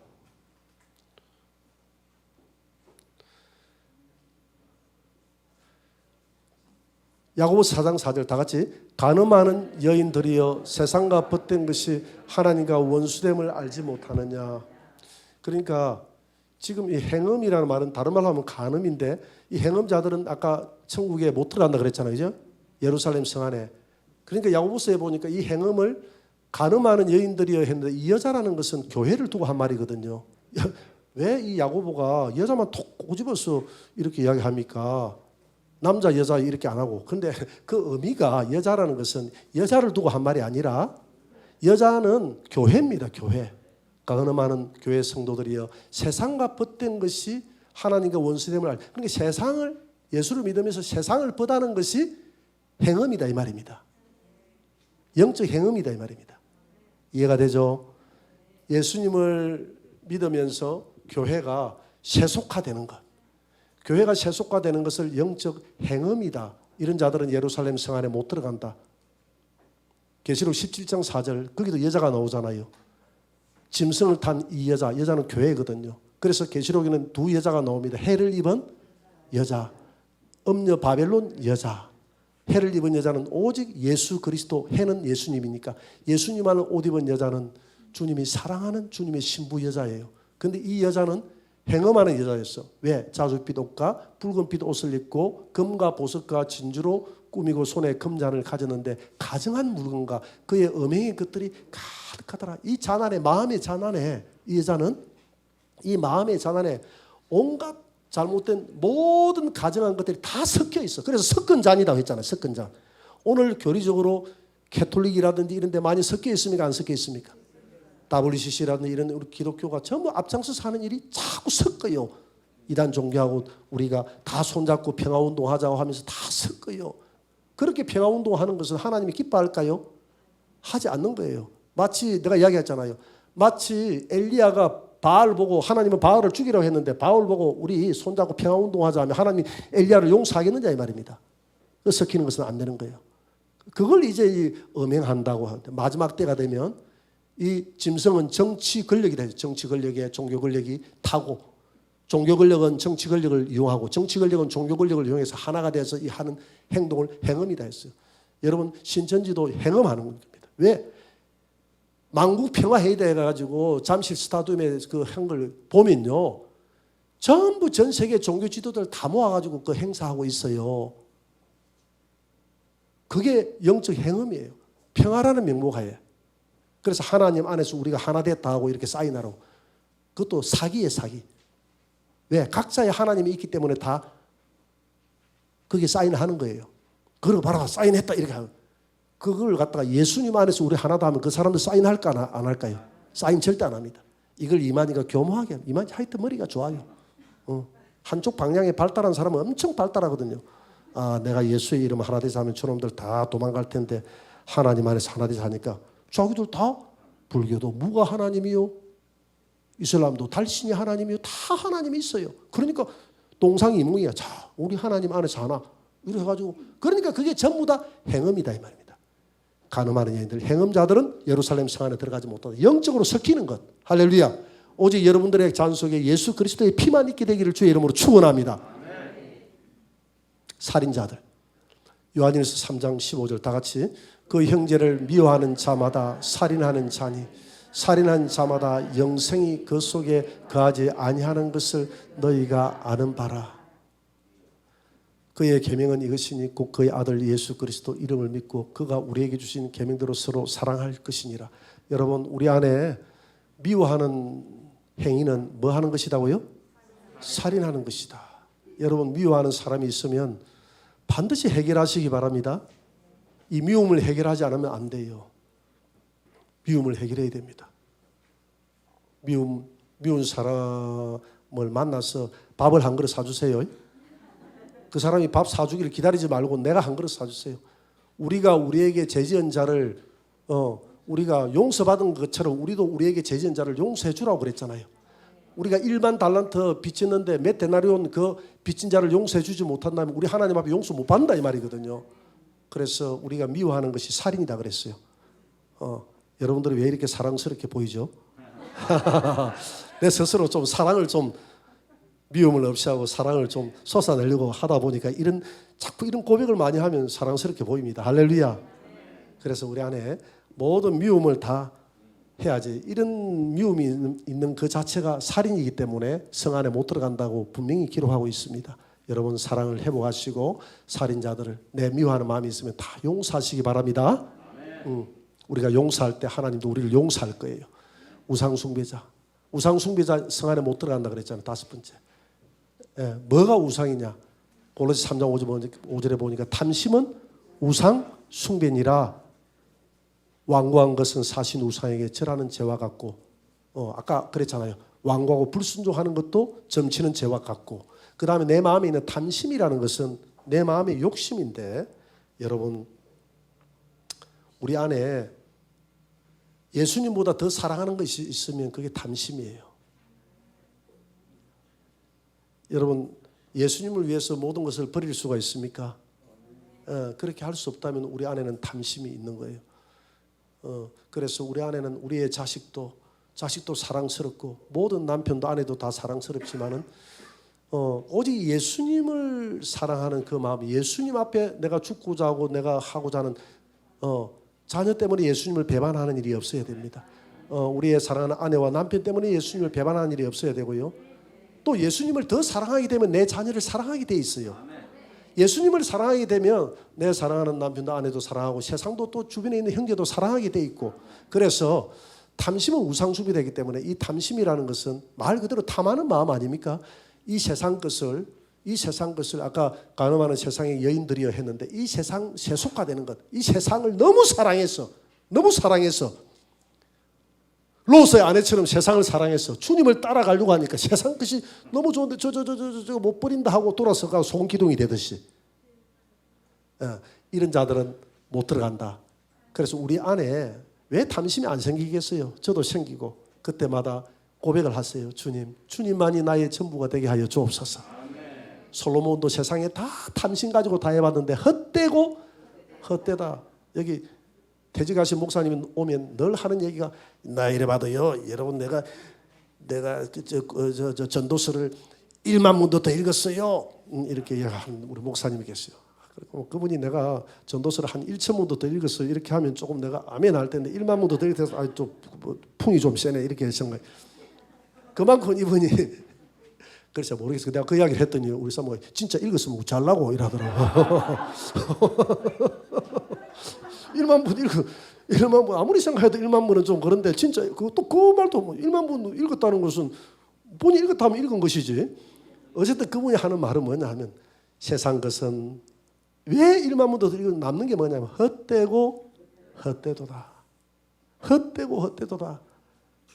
야고보서 4장 4절 다 같이 간음하는 여인들이여 세상과 벗된 것이 하나님과 원수됨을 알지 못하느냐. 그러니까 지금 이 행음이라는 말은 다른 말로 하면 간음인데 이 행음자들은 아까 천국에 못 들어간다 그랬잖아요. 그죠? 예루살렘 성 안에. 그러니까 야고보서에 보니까 이 행음을 간음하는 여인들이여 했는데 이 여자라는 것은 교회를 두고 한 말이거든요. 왜 이 야고보가 여자만 톡 꼬집어서 이렇게 이야기합니까? 남자 여자 이렇게 안 하고. 근데 그 의미가 여자라는 것은 여자를 두고 한 말이 아니라 여자는 교회입니다. 교회. 간음하는 교회 성도들이여 세상과 벗된 것이 하나님과 원수됨을 알. 그러니까 세상을 예수를 믿으면서 세상을 벗하는 것이 행음이다 이 말입니다. 영적 행음이다 이 말입니다. 이해가 되죠? 예수님을 믿으면서 교회가 세속화되는 것. 교회가 세속화되는 것을 영적 행음이다. 이런 자들은 예루살렘 성 안에 못 들어간다. 계시록 17장 4절 거기도 여자가 나오잖아요. 짐승을 탄 이 여자는 교회거든요. 그래서 계시록에는 두 여자가 나옵니다. 해를 입은 여자, 음녀 바벨론 여자. 해를 입은 여자는 오직 예수 그리스도, 해는 예수님이니까 예수님만을 옷 입은 여자는 주님이 사랑하는 주님의 신부 여자예요. 그런데 이 여자는 행음하는 여자였어. 왜? 자줏빛 옷과 붉은빛 옷을 입고 금과 보석과 진주로 꾸미고 손에 금잔을 가졌는데 가증한 물건과 그의 음행의 것들이 가득하더라. 이 잔안에, 마음의 잔안에 이 여자는 이 마음의 잔안에 온갖 잘못된 모든 가증한 것들이 다 섞여 있어. 그래서 섞은 잔이라고 했잖아요. 섞은 잔. 오늘 교리적으로 캐톨릭이라든지 이런 데 많이 섞여 있습니까? 안 섞여 있습니까? WCC라든지 이런 우리 기독교가 전부 앞장서서 하는 일이 자꾸 섞어요. 이단 종교하고 우리가 다 손잡고 평화운동 하자고 하면서 다 섞어요. 그렇게 평화운동 하는 것은 하나님이 기뻐할까요? 하지 않는 거예요. 마치 내가 이야기했잖아요. 마치 엘리야가 바알 보고, 하나님은 바알을 죽이라고 했는데 바알 보고 우리 손잡고 평화운동 하자 하면 하나님이 엘리야를 용서하겠느냐 이 말입니다. 그 섞이는 것은 안 되는 거예요. 그걸 이제 엄행한다고 하는데, 마지막 때가 되면 이 짐승은 정치 권력이다. 정치 권력에 종교 권력이 타고, 종교 권력은 정치 권력을 이용하고, 정치 권력은 종교 권력을 이용해서 하나가 돼서 이 하는 행동을 행음이다 했어요. 여러분, 신천지도 행음하는 겁니다. 왜? 만국 평화회의대 해가지고 잠실 스타디움에 그 한 걸 보면요, 전부 전 세계 종교 지도들 다 모아가지고 그 행사하고 있어요. 그게 영적 행음이에요. 평화라는 명목하에. 그래서 하나님 안에서 우리가 하나 됐다 하고 이렇게 사인하라고. 그것도 사기예요, 사기. 왜? 각자의 하나님이 있기 때문에 다 그게 사인하는 거예요. 그리고 바로 사인했다 이렇게 하고. 그걸 갖다가 예수님 안에서 우리 하나다 하면 그 사람들 사인할까 안 할까요? 사인 절대 안 합니다. 이걸 이만희가 교묘하게 합니다. 이만희 하여튼 머리가 좋아요. 한쪽 방향에 발달한 사람은 엄청 발달하거든요. 아, 내가 예수의 이름 하나 되자 하면 저놈들 다 도망갈 텐데 하나님 안에서 하나 되자 하니까 자기들 다, 불교도 무가 하나님이요, 이슬람도 달신이 하나님이요, 다 하나님이 있어요. 그러니까 동상이몽이야. 자, 우리 하나님 안에서 하나 이렇게 해가지고, 그러니까 그게 전부 다 행음이다 이 말입니다. 간음하는 여인들, 행음자들은 예루살렘 성 안에 들어가지 못하다. 영적으로 섞이는 것. 할렐루야. 오직 여러분들의 잔 속에 예수 그리스도의 피만 있게 되기를 주의 이름으로 축원합니다. 살인자들, 요한일서 3장 15절 다 같이, 그 형제를 미워하는 자마다 살인하는 자니 살인한 자마다 영생이 그 속에 거하지 아니하는 것을 너희가 아는 바라. 그의 계명은 이것이니 곧 그의 아들 예수 그리스도 이름을 믿고 그가 우리에게 주신 계명대로 서로 사랑할 것이니라. 여러분, 우리 안에 미워하는 행위는 뭐 하는 것이다고요? 살인하는 것이다. 여러분, 미워하는 사람이 있으면 반드시 해결하시기 바랍니다. 이 미움을 해결하지 않으면 안 돼요. 미움을 해결해야 됩니다. 미운 사람을 만나서 밥을 한 그릇 사주세요. 그 사람이 밥 사주기를 기다리지 말고 내가 한 그릇 사주세요. 우리가 우리에게 죄지은 자를 우리가 용서받은 것처럼 우리도 우리에게 죄지은 자를 용서해 주라고 그랬잖아요. 우리가 1만 달란트 빚졌는데 몇 데나리온 그 빚진 자를 용서해 주지 못한다면 우리 하나님 앞에 용서 못 받는다 이 말이거든요. 그래서 우리가 미워하는 것이 살인이다 그랬어요. 여러분들이 왜 이렇게 사랑스럽게 보이죠? 내 스스로 좀 사랑을 좀, 미움을 없이 하고 사랑을 좀 쏟아내려고 하다 보니까 자꾸 이런 고백을 많이 하면 사랑스럽게 보입니다. 할렐루야. 그래서 우리 안에 모든 미움을 다 해야지. 이런 미움이 있는 그 자체가 살인이기 때문에 성 안에 못 들어간다고 분명히 기록하고 있습니다. 여러분, 사랑을 회복하시고 살인자들을, 내 미워하는 마음이 있으면 다 용서하시기 바랍니다. 우리가 용서할 때 하나님도 우리를 용서할 거예요. 우상숭배자 성 안에 못 들어간다 그랬잖아요. 5번째. 뭐가 우상이냐? 골로새 3장 5절에 보니까 탐심은 우상숭배니라. 완고한 것은 사신 우상에게 절하는 죄와 같고, 아까 그랬잖아요. 완고하고 불순종하는 것도 점치는 죄와 같고, 그 다음에 내 마음에 있는 탐심이라는 것은 내 마음의 욕심인데, 여러분, 우리 안에 예수님보다 더 사랑하는 것이 있으면 그게 탐심이에요. 여러분, 예수님을 위해서 모든 것을 버릴 수가 있습니까? 그렇게 할 수 없다면 우리 안에는 탐심이 있는 거예요. 그래서 우리 안에는 우리의 자식도 사랑스럽고 모든 남편도 아내도 다 사랑스럽지만은 오직 예수님을 사랑하는 그 마음, 예수님 앞에 내가 죽고자 하고 내가 하고자 하는 자녀 때문에 예수님을 배반하는 일이 없어야 됩니다. 우리의 사랑하는 아내와 남편 때문에 예수님을 배반하는 일이 없어야 되고요. 또 예수님을 더 사랑하게 되면 내 자녀를 사랑하게 돼 있어요. 예수님을 사랑하게 되면 내 사랑하는 남편도 아내도 사랑하고 세상도 또 주변에 있는 형제도 사랑하게 돼 있고, 그래서 탐심은 우상숭배되기 때문에 이 탐심이라는 것은 말 그대로 탐하는 마음 아닙니까? 이 세상 것을, 이 세상 것을 아까 가늠하는 세상의 여인들이여 했는데 이 세상 세속화되는 것, 이 세상을 너무 사랑해서 롯의 아내처럼 세상을 사랑해서 주님을 따라가려고 하니까 세상 것이 너무 좋은데 저거 못 버린다 하고 돌아서가 송기둥이 되듯이 이런 자들은 못 들어간다. 그래서 우리 안에 왜 탐심이 안 생기겠어요? 저도 생기고 그때마다 고백을 하세요. 주님만이 나의 전부가 되게 하여 주옵소서. 솔로몬도 세상에 다 탐심 가지고 다 해봤는데 헛되다. 여기 퇴직하신 목사님이 오면 늘 하는 얘기가 나 이래 봐도요. 여러분 내가 전도서를 1만 문도 더 읽었어요. 이렇게 얘기하는 우리 목사님이 계세요. 그분이 내가 전도서를 한 1천 문도 더 읽었어요. 이렇게 하면 조금 내가 아멘 할 텐데 1만 문도 더 읽어서 또 풍이 좀 세네 이렇게 하신 거예요. 그만큼 이분이 그래서 모르겠어요. 내가 그 이야기를 했더니 우리 사모가 진짜 읽었으면 잘라고 이러더라고. 1만 문 읽어. 1만 문 아무리 생각해도 1만 문은 좀 그런데 진짜 그 말도 1만 문 읽었다는 것은 본인이 읽었다면 읽은 것이지. 어쨌든 그분이 하는 말은 뭐냐 하면 세상 것은 왜 1만 문도 읽고 남는 게 뭐냐면 헛되고 헛되도다.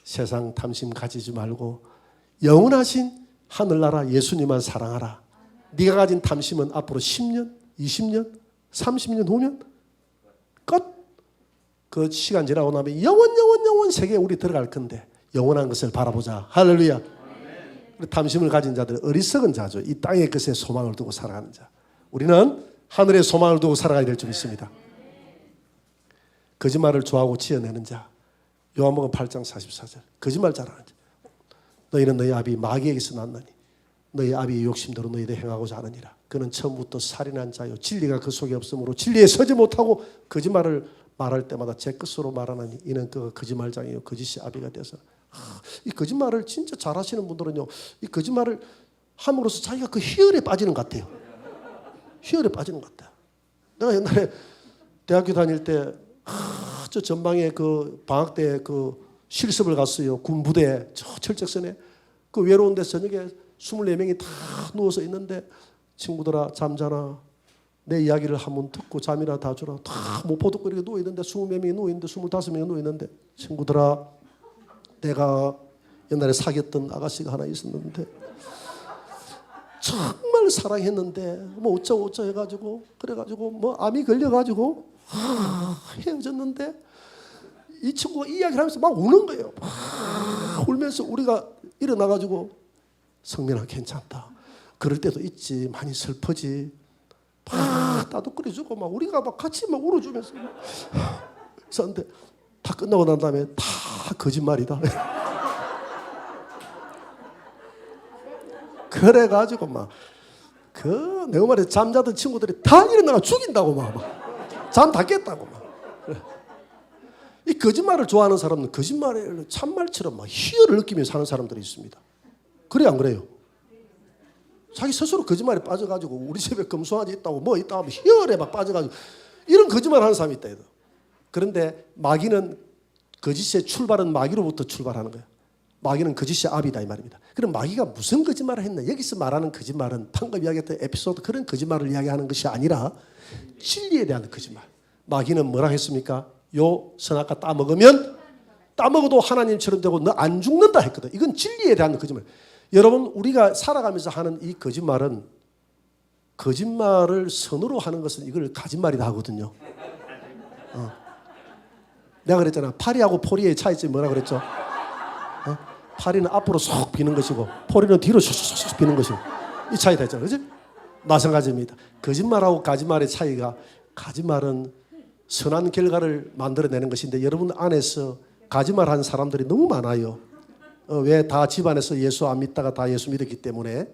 세상 탐심 가지지 말고 영원하신 하늘나라 예수님만 사랑하라. 네가 가진 탐심은 앞으로 10년, 20년, 30년 후면 끝. 그 시간 지나고 나면 영원 세계에 우리 들어갈 건데 영원한 것을 바라보자. 할렐루야. 탐심을 가진 자들은 어리석은 자죠. 이 땅의 것에 소망을 두고 살아가는 자. 우리는 하늘의 소망을 두고 살아가야 될 줄 믿습니다. 거짓말을 좋아하고 지어내는 자. 요한복음 8장 44절. 거짓말 잘하는 자. 너희는 너희 아비 마귀에게서 났나니 너희 아비의 욕심대로 너희들 행하고자 하느니라. 그는 처음부터 살인한 자요 진리가 그 속에 없으므로 진리에 서지 못하고 거짓말을 말할 때마다 제 것으로 말하나니 이는 그가 거짓말장이요 거짓이 아비가 되어서 이 거짓말을 진짜 잘하시는 분들은요 이 거짓말을 함으로써 자기가 그 희열에 빠지는 것 같아요. 희열에 빠지는 것 같아요. 내가 옛날에 대학교 다닐 때 저 전방에 그 방학 때 그 실습을 갔어요. 군부대 저 철책선에 그 외로운 데 저녁에 24명이 다 누워서 있는데 친구들아 잠자나 내 이야기를 한번 듣고 잠이나 다 주라. 다 못 듣고 이렇게 누워있는데 20명이 누워있는데 25명이 누워있는데 친구들아 내가 옛날에 사귀었던 아가씨가 하나 있었는데 정말 사랑했는데 뭐 어쩌고 해가지고 그래가지고 뭐 암이 걸려가지고 헤어졌는데 이 친구가 이야기를 하면서 막 우는 거예요. 막 울면서 우리가 일어나가지고 성민아 괜찮다. 그럴 때도 있지. 많이 슬퍼지. 막 나도 끓여주고 막 우리가 막 같이 막 울어주면서 그런데 다 끝나고 난 다음에 다 거짓말이다. 그래가지고 막 그 내가 말해 잠자던 친구들이 다 일어나가 죽인다고 막 잠 다 깼다고 막. 이 거짓말을 좋아하는 사람은 거짓말을 참말처럼 막 희열을 느끼며 사는 사람들이 있습니다. 그래 안 그래요? 자기 스스로 거짓말에 빠져가지고 우리 집에 금송아지 있다고 뭐 있다고 하면 희열에 막 빠져가지고 이런 거짓말 하는 사람이 있다. 그런데 마귀는 거짓의 출발은 마귀로부터 출발하는 거예요. 마귀는 거짓의 아비다 이 말입니다. 그럼 마귀가 무슨 거짓말을 했나? 여기서 말하는 거짓말은 방금 이야기했던 에피소드 그런 거짓말을 이야기하는 것이 아니라 진리에 대한 거짓말. 마귀는 뭐라 했습니까? 요 선악과 따먹어도 하나님처럼 되고 너 안 죽는다 했거든. 이건 진리에 대한 거짓말. 여러분 우리가 살아가면서 하는 이 거짓말은 거짓말을 선으로 하는 것은 이걸 거짓말이다 하거든요. 내가 그랬잖아. 파리하고 포리의 차이점이 뭐라 그랬죠? 파리는 앞으로 쏙 비는 것이고 포리는 뒤로 쏙 비는 것이고 이 차이다 했잖아. 그렇지? 마찬가지입니다. 거짓말하고 거짓말의 차이가 거짓말은 선한 결과를 만들어내는 것인데 여러분 안에서 거짓말하는 사람들이 너무 많아요. 왜 다 집안에서 예수 안 믿다가 다 예수 믿었기 때문에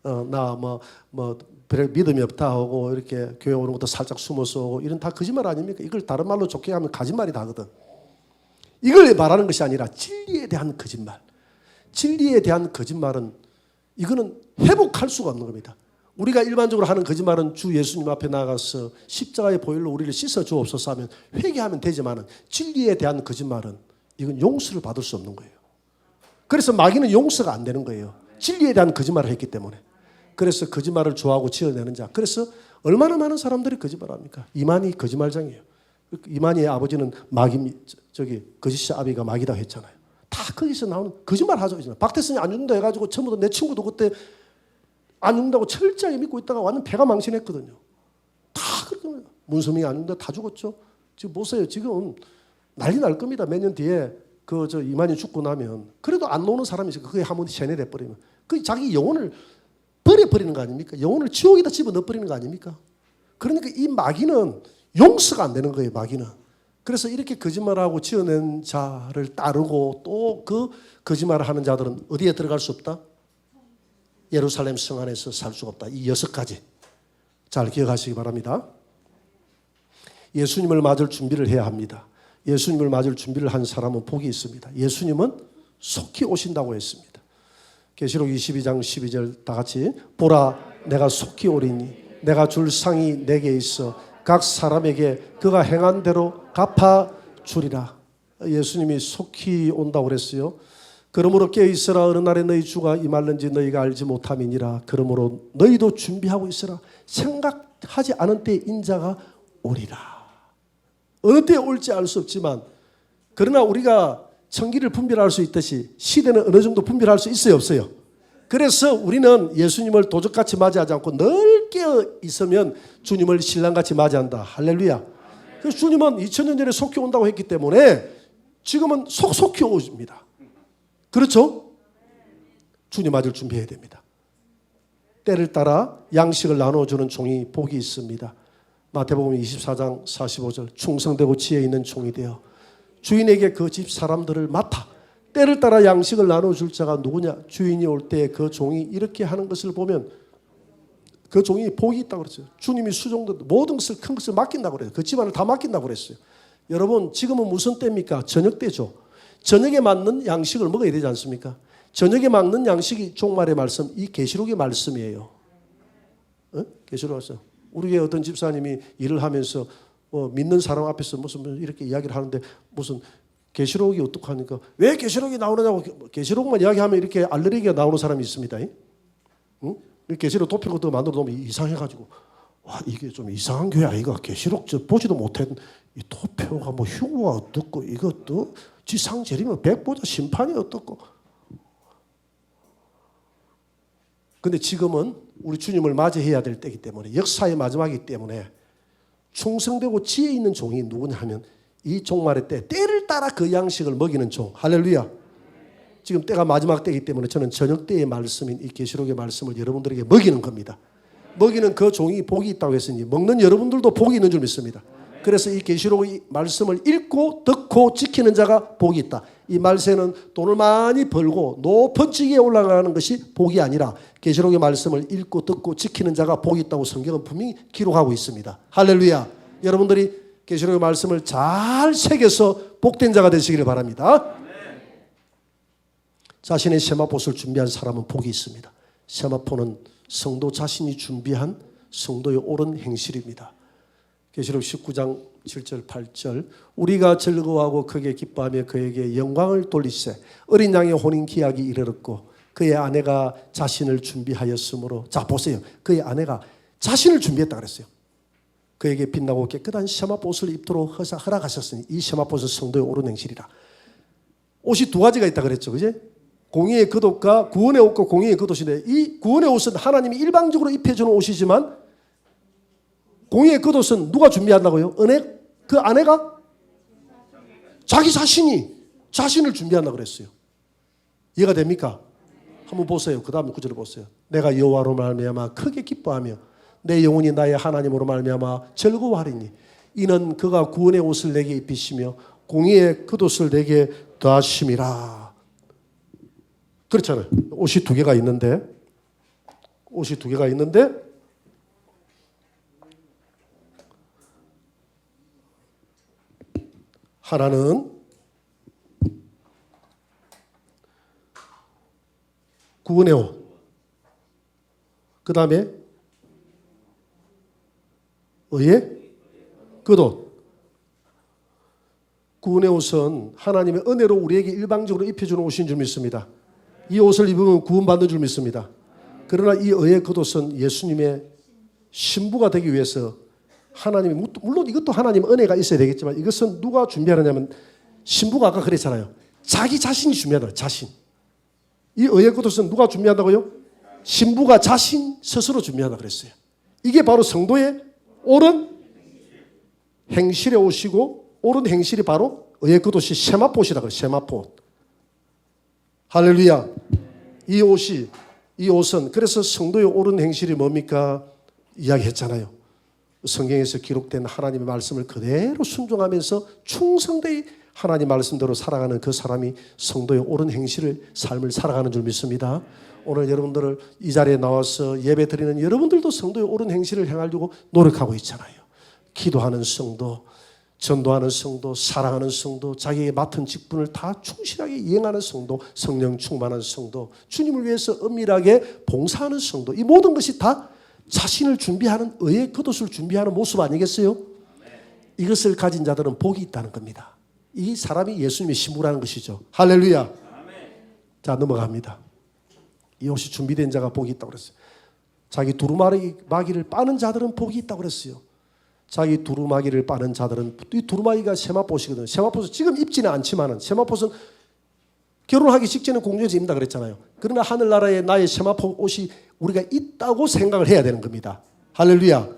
나 뭐 믿음이 없다 하고 이렇게 교회 오는 것도 살짝 숨어서 오고 이런 다 거짓말 아닙니까? 이걸 다른 말로 좋게 하면 거짓말이다 하거든. 이걸 말하는 것이 아니라 진리에 대한 거짓말. 진리에 대한 거짓말은 이거는 회복할 수가 없는 겁니다. 우리가 일반적으로 하는 거짓말은 주 예수님 앞에 나가서 십자가의 보혈로 우리를 씻어 주옵소서 하면 회개하면 되지만 진리에 대한 거짓말은 이건 용서를 받을 수 없는 거예요. 그래서 마귀는 용서가 안 되는 거예요. 진리에 대한 거짓말을 했기 때문에. 그래서 거짓말을 좋아하고 지어내는 자. 그래서 얼마나 많은 사람들이 거짓말합니까? 이만희 거짓말장이에요. 이만희의 아버지는 거짓이 아비가 마귀다 했잖아요. 다 거기서 나오는 거짓말 하죠. 박태선이 안 죽는다 해가지고 전부 다 내 친구도 그때 안 죽는다고 철저하게 믿고 있다가 완전 배가 망신했거든요. 다 그렇게 문선명이 안 죽는다 다 죽었죠. 지금 보세요. 지금 난리 날 겁니다. 몇 년 뒤에 이만희 죽고 나면 그래도 안 나오는 사람이 있어요. 그게 한번 세뇌돼 버리면 그 자기 영혼을 버려버리는 거 아닙니까? 영혼을 지옥에다 집어넣어버리는 거 아닙니까? 그러니까 이 마귀는 용서가 안 되는 거예요. 마귀는. 그래서 이렇게 거짓말하고 지어낸 자를 따르고 또 그 거짓말을 하는 자들은 어디에 들어갈 수 없다? 예루살렘 성 안에서 살 수가 없다. 이 6가지 잘 기억하시기 바랍니다. 예수님을 맞을 준비를 해야 합니다. 예수님을 맞을 준비를 한 사람은 복이 있습니다. 예수님은 속히 오신다고 했습니다. 계시록 22장 12절 다 같이 보라 내가 속히 오리니 내가 줄 상이 내게 있어 각 사람에게 그가 행한 대로 갚아주리라. 예수님이 속히 온다고 그랬어요. 그러므로 깨어있으라 어느 날에 너희 주가 임할는지 너희가 알지 못함이니라. 그러므로 너희도 준비하고 있으라. 생각하지 않은 때에 인자가 오리라. 어느 때에 올지 알 수 없지만 그러나 우리가 천기를 분별할 수 있듯이 시대는 어느 정도 분별할 수 있어요 없어요? 그래서 우리는 예수님을 도적같이 맞이하지 않고 늘 깨어 있으면 주님을 신랑같이 맞이한다. 할렐루야. 그래서 주님은 2000년 전에 속히 온다고 했기 때문에 지금은 속속히 오십니다. 그렇죠? 주님 맞을 준비해야 됩니다. 때를 따라 양식을 나눠주는 종이 복이 있습니다. 마태복음 24장 45절 충성되고 지혜 있는 종이 되어 주인에게 그 집 사람들을 맡아 때를 따라 양식을 나눠줄 자가 누구냐? 주인이 올 때 그 종이 이렇게 하는 것을 보면 그 종이 복이 있다고 그랬어요. 주님이 수종들 모든 것을 큰 것을 맡긴다고 그래요. 그 집안을 다 맡긴다고 그랬어요. 여러분 지금은 무슨 때입니까? 저녁 때죠. 저녁에 맞는 양식을 먹어야 되지 않습니까? 저녁에 맞는 양식이 종말의 말씀, 이 계시록의 말씀이에요. 계시록 말씀. 우리 교회 어떤 집사님이 일을 하면서 믿는 사람 앞에서 무슨 이렇게 이야기를 하는데 무슨 계시록이 어떻게 하니까 왜 계시록이 나오느냐고 계시록만 이야기하면 이렇게 알레르기가 나오는 사람이 있습니다. 응? 계시록 도표가 더 만들어 놓으면 이상해가지고 와 이게 좀 이상한 교회 아이가 계시록 보지도 못한 이 도표가 뭐 흉우가 어떻고 이것도 지상 재림은 백보자 심판이 어떻고 근데 지금은 우리 주님을 맞이해야 될 때이기 때문에 역사의 마지막이기 때문에 충성되고 지혜 있는 종이 누구냐 하면 이 종말의 때를 따라 그 양식을 먹이는 종. 할렐루야. 지금 때가 마지막 때이기 때문에 저는 저녁 때의 말씀인 이 계시록의 말씀을 여러분들에게 먹이는 겁니다. 먹이는 그 종이 복이 있다고 했으니 먹는 여러분들도 복이 있는 줄 믿습니다. 그래서 이 계시록의 말씀을 읽고 듣고 지키는 자가 복이 있다. 이 말세는 돈을 많이 벌고 높은 지위에 올라가는 것이 복이 아니라 계시록의 말씀을 읽고 듣고 지키는 자가 복이 있다고 성경은 분명히 기록하고 있습니다. 할렐루야. 여러분들이 계시록의 말씀을 잘 새겨서 복된 자가 되시기를 바랍니다. 자신의 세마포를 준비한 사람은 복이 있습니다. 세마포는 성도 자신이 준비한 성도의 옳은 행실입니다. 계시록 19장 7절 8절 우리가 즐거워하고 크게 기뻐하며 그에게 영광을 돌리세 어린 양의 혼인 기약이 이르렀고 그의 아내가 자신을 준비하였으므로 자 보세요. 그의 아내가 자신을 준비했다 그랬어요. 그에게 빛나고 깨끗한 세마포옷을 입도록 허락하셨으니 이 세마포옷은 성도의 옳은 행실이라. 옷이 두 가지가 있다 그랬죠. 그지? 공의의 겉옷과 구원의 옷과 공의의 겉옷인데 이 구원의 옷은 하나님이 일방적으로 입혀주는 옷이지만 공의의 겉옷은 누가 준비한다고요? 그 아내가 자기 자신을 준비한다고 그랬어요. 이해가 됩니까? 한번 보세요. 그 다음 구절을 보세요. 내가 여호와로 말미암아 크게 기뻐하며 내 영혼이 나의 하나님으로 말미암아 즐거워하리니 이는 그가 구원의 옷을 내게 입히시며 공의의 겉옷을 내게 더하심이라. 그렇잖아요. 옷이 두 개가 있는데 하나는 구원의 옷, 그 다음에 의의 겉옷. 구원의 옷은 하나님의 은혜로 우리에게 일방적으로 입혀주는 옷인 줄 믿습니다. 이 옷을 입으면 구원받는 줄 믿습니다. 그러나 이 의의 겉옷은 예수님의 신부가 되기 위해서 하나님이, 물론 이것도 하나님 은혜가 있어야 되겠지만 이것은 누가 준비하느냐면 신부가 아까 그랬잖아요. 자기 자신이 준비하다. 자신. 이 의의 겉옷은 누가 준비한다고요? 신부가 자신 스스로 준비한다 그랬어요. 이게 바로 성도의 옳은 행실에 오시고, 옳은 행실이 바로 의의 겉옷이 세마포시라 그래요. 세마포. 할렐루야. 이 옷은 그래서 성도의 옳은 행실이 뭡니까? 이야기했잖아요. 성경에서 기록된 하나님의 말씀을 그대로 순종하면서 충성되이 하나님 말씀대로 살아가는 그 사람이 성도의 옳은 행실을, 삶을 살아가는 줄 믿습니다. 오늘 여러분들을 이 자리에 나와서 예배 드리는 여러분들도 성도의 옳은 행실을 행하려고 노력하고 있잖아요. 기도하는 성도, 전도하는 성도, 사랑하는 성도, 자기의 맡은 직분을 다 충실하게 이행하는 성도, 성령 충만한 성도, 주님을 위해서 은밀하게 봉사하는 성도, 이 모든 것이 다 자신을 준비하는, 의의 겉옷을 준비하는 모습 아니겠어요? 이것을 가진 자들은 복이 있다는 겁니다. 이 사람이 예수님의 신부라는 것이죠. 할렐루야. 자, 넘어갑니다. 이 옷이 준비된 자가 복이 있다고 그랬어요. 자기 두루마기를 빠는 자들은 복이 있다고 그랬어요. 자기 두루마기를 빠는 자들은, 이 두루마기가 세마포시거든요. 세마포는 지금 입지는 않지만은, 세마포는 결혼하기 직전에 공주에서 입는다 그랬잖아요. 그러나 하늘나라에 나의 세마포 옷이 우리가 있다고 생각을 해야 되는 겁니다. 할렐루야.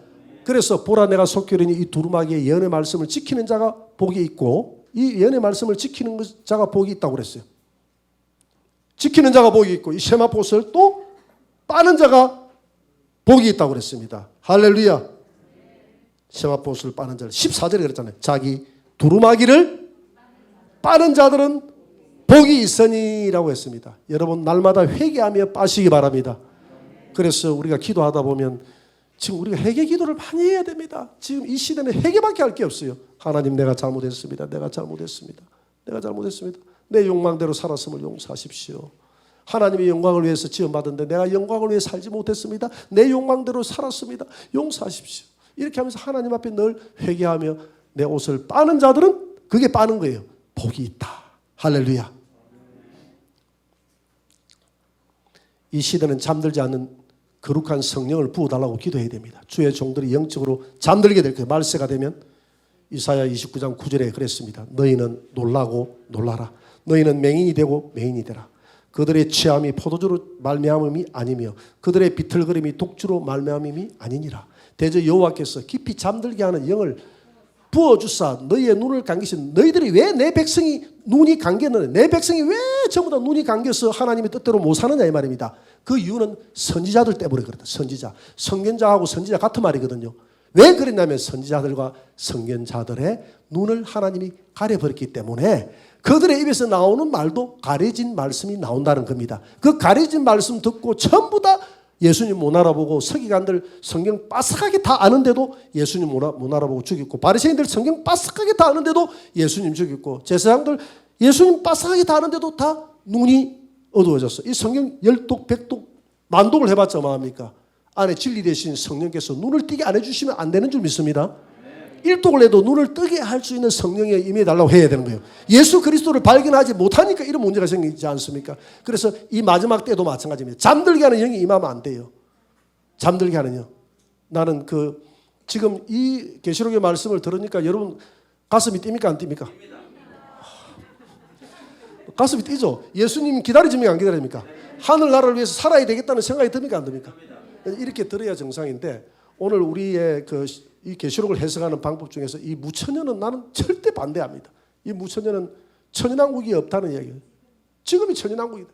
그래서 보라 내가 속결이니 이 두루마기의 예언의 말씀을 지키는 자가 복이 있고, 이 예언의 말씀을 지키는 자가 복이 있다고 그랬어요. 지키는 자가 복이 있고, 이 세마포 옷을 또 빠는 자가 복이 있다고 그랬습니다. 할렐루야. 세마포 옷을 빠는 자를 14절에 그랬잖아요. 자기 두루마기를 빠는 자들은 복이 있으니라고 했습니다. 여러분 날마다 회개하며 빠시기 바랍니다. 그래서 우리가 기도하다 보면 지금 우리가 회개 기도를 많이 해야 됩니다. 지금 이 시대는 회개밖에 할 게 없어요. 하나님 내가 잘못했습니다. 내가 잘못했습니다. 내가 잘못했습니다. 내 욕망대로 살았음을 용서하십시오. 하나님의 영광을 위해서 지원받은데 내가 영광을 위해 살지 못했습니다. 내 욕망대로 살았습니다. 용서하십시오. 이렇게 하면서 하나님 앞에 늘 회개하며 내 옷을 빠는 자들은 그게 빠는 거예요. 복이 있다. 할렐루야. 이 시대는 잠들지 않는 거룩한 성령을 부어달라고 기도해야 됩니다. 주의 종들이 영적으로 잠들게 될 거예요. 말세가 되면 이사야 29장 9절에 그랬습니다. 너희는 놀라고 놀라라. 너희는 맹인이 되고 맹인이 되라. 그들의 취함이 포도주로 말미암음이 아니며 그들의 비틀거림이 독주로 말미암음이 아니니라. 대저 여호와께서 깊이 잠들게 하는 영을 부어주사 너희의 눈을 감기신, 너희들이 왜 내 백성이 눈이 감겼느냐, 내 백성이 왜 전부 다 눈이 감겨서 하나님의 뜻대로 못 사느냐 이 말입니다. 그 이유는 선지자들 때문에 그렇다. 선지자, 선견자하고 선지자 같은 말이거든요. 왜 그랬냐면 선지자들과 선견자들의 눈을 하나님이 가려버렸기 때문에 그들의 입에서 나오는 말도 가려진 말씀이 나온다는 겁니다. 그 가려진 말씀 듣고 전부 다 예수님 못 알아보고, 서기관들 성경 빠삭하게 다 아는데도 예수님 못 알아보고 죽였고, 바리새인들 성경 빠삭하게 다 아는데도 예수님 죽였고, 제사장들 예수님 빠삭하게 다 아는데도 다 눈이 어두워졌어. 이 성경 10독 100독 만독을 해봤자 뭐합니까? 안에 진리 되신 성령께서 눈을 뜨게 안 해주시면 안 되는 줄 믿습니다. 1독을 해도 눈을 뜨게 할 수 있는 성령에 임해달라고 해야 되는 거예요. 예수 그리스도를 발견하지 못하니까 이런 문제가 생기지 않습니까? 그래서 이 마지막 때도 마찬가지입니다. 잠들게 하는 영이 임하면 안 돼요. 잠들게 하는 영. 나는 지금 이 계시록의 말씀을 들으니까 여러분 가슴이 뜁니까 안 뜁니까? 가슴이 뛰죠. 예수님 기다리십니까 안 기다립니까? 하늘나라를 위해서 살아야 되겠다는 생각이 듭니까 안 듭니까? 이렇게 들어야 정상인데, 오늘 우리의 이 계시록을 해석하는 방법 중에서 이 무천년은 나는 절대 반대합니다. 이 무천년은 천연왕국이 없다는 이야기예요. 지금이 천연왕국이다.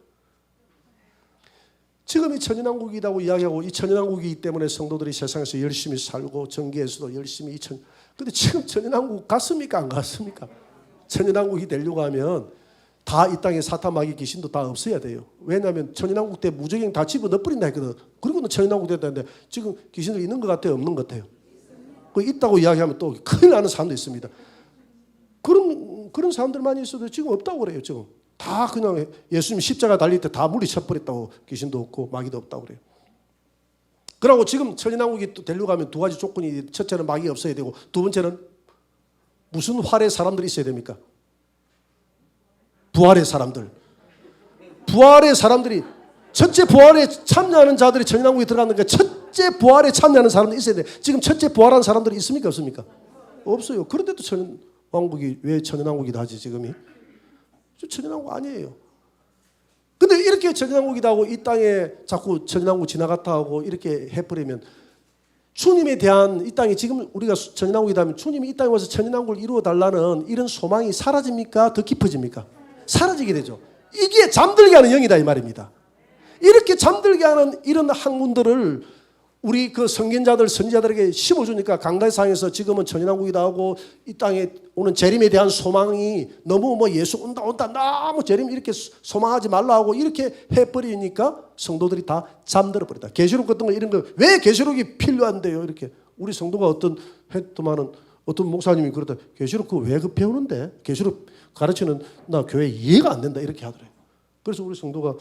지금이 천연왕국이라고 이야기하고, 이 천연왕국이기 때문에 성도들이 세상에서 열심히 살고 정계에서도 열심히 근데 지금 천연왕국 갔습니까 안 갔습니까? 천연왕국이 되려고 하면 다 이 땅에 사탄 마귀 귀신도 다 없어야 돼요. 왜냐하면 천연왕국 때 무적행 다 집어넣어버린다 했거든. 그리고는 천연왕국 됐다는데 지금 귀신들 있는 것 같아요 없는 것 같아요? 그 있다고 이야기하면 또 큰일 나는 사람도 있습니다. 그런 사람들만 있어도 지금 없다고 그래요. 지금 다 그냥 예수님 십자가 달릴 때 다 물리쳐버렸다고, 귀신도 없고 마귀도 없다고 그래요. 그러고 지금 천연왕국이 또 되려고 하면 두 가지 조건이, 첫째는 마귀가 없어야 되고, 두 번째는 무슨 활의 사람들이 있어야 됩니까? 부활의 사람들. 부활의 사람들이 첫째 부활에 참여하는 자들이 천연왕국에 들어갔는데 첫째 부활에 참여하는 사람들이 있어야 돼. 지금 첫째 부활하는 사람들이 있습니까? 없습니까? 없어요. 그런데도 천연왕국이 왜 천연왕국이다 하지 지금이? 천연왕국 아니에요. 근데 이렇게 천연왕국이다 하고 이 땅에 자꾸 천연왕국 지나갔다 하고 이렇게 해버리면 주님에 대한 이 땅에 지금 우리가 천연왕국이다 하면 주님이 이 땅에 와서 천연왕국을 이루어달라는 이런 소망이 사라집니까? 더 깊어집니까? 사라지게 되죠. 이게 잠들게 하는 영이다 이 말입니다. 이렇게 잠들게 하는 이런 학문들을 우리 그 선견자들, 선지자들에게 심어주니까 강다상에서 지금은 천연왕국이다 하고 이 땅에 오는 재림에 대한 소망이 너무 뭐 예수 온다 너무 재림 이렇게 소망하지 말라 하고 이렇게 해버리니까 성도들이 다 잠들어 버렸다. 계시록 같은 거 이런 거 왜 계시록이 필요한데요? 이렇게 우리 성도가 어떤 했더만은 어떤 목사님이 그러다 계시록 그거 왜 배우는데? 계시록 가르치는 나 교회 이해가 안 된다 이렇게 하더래요. 그래서 우리 성도가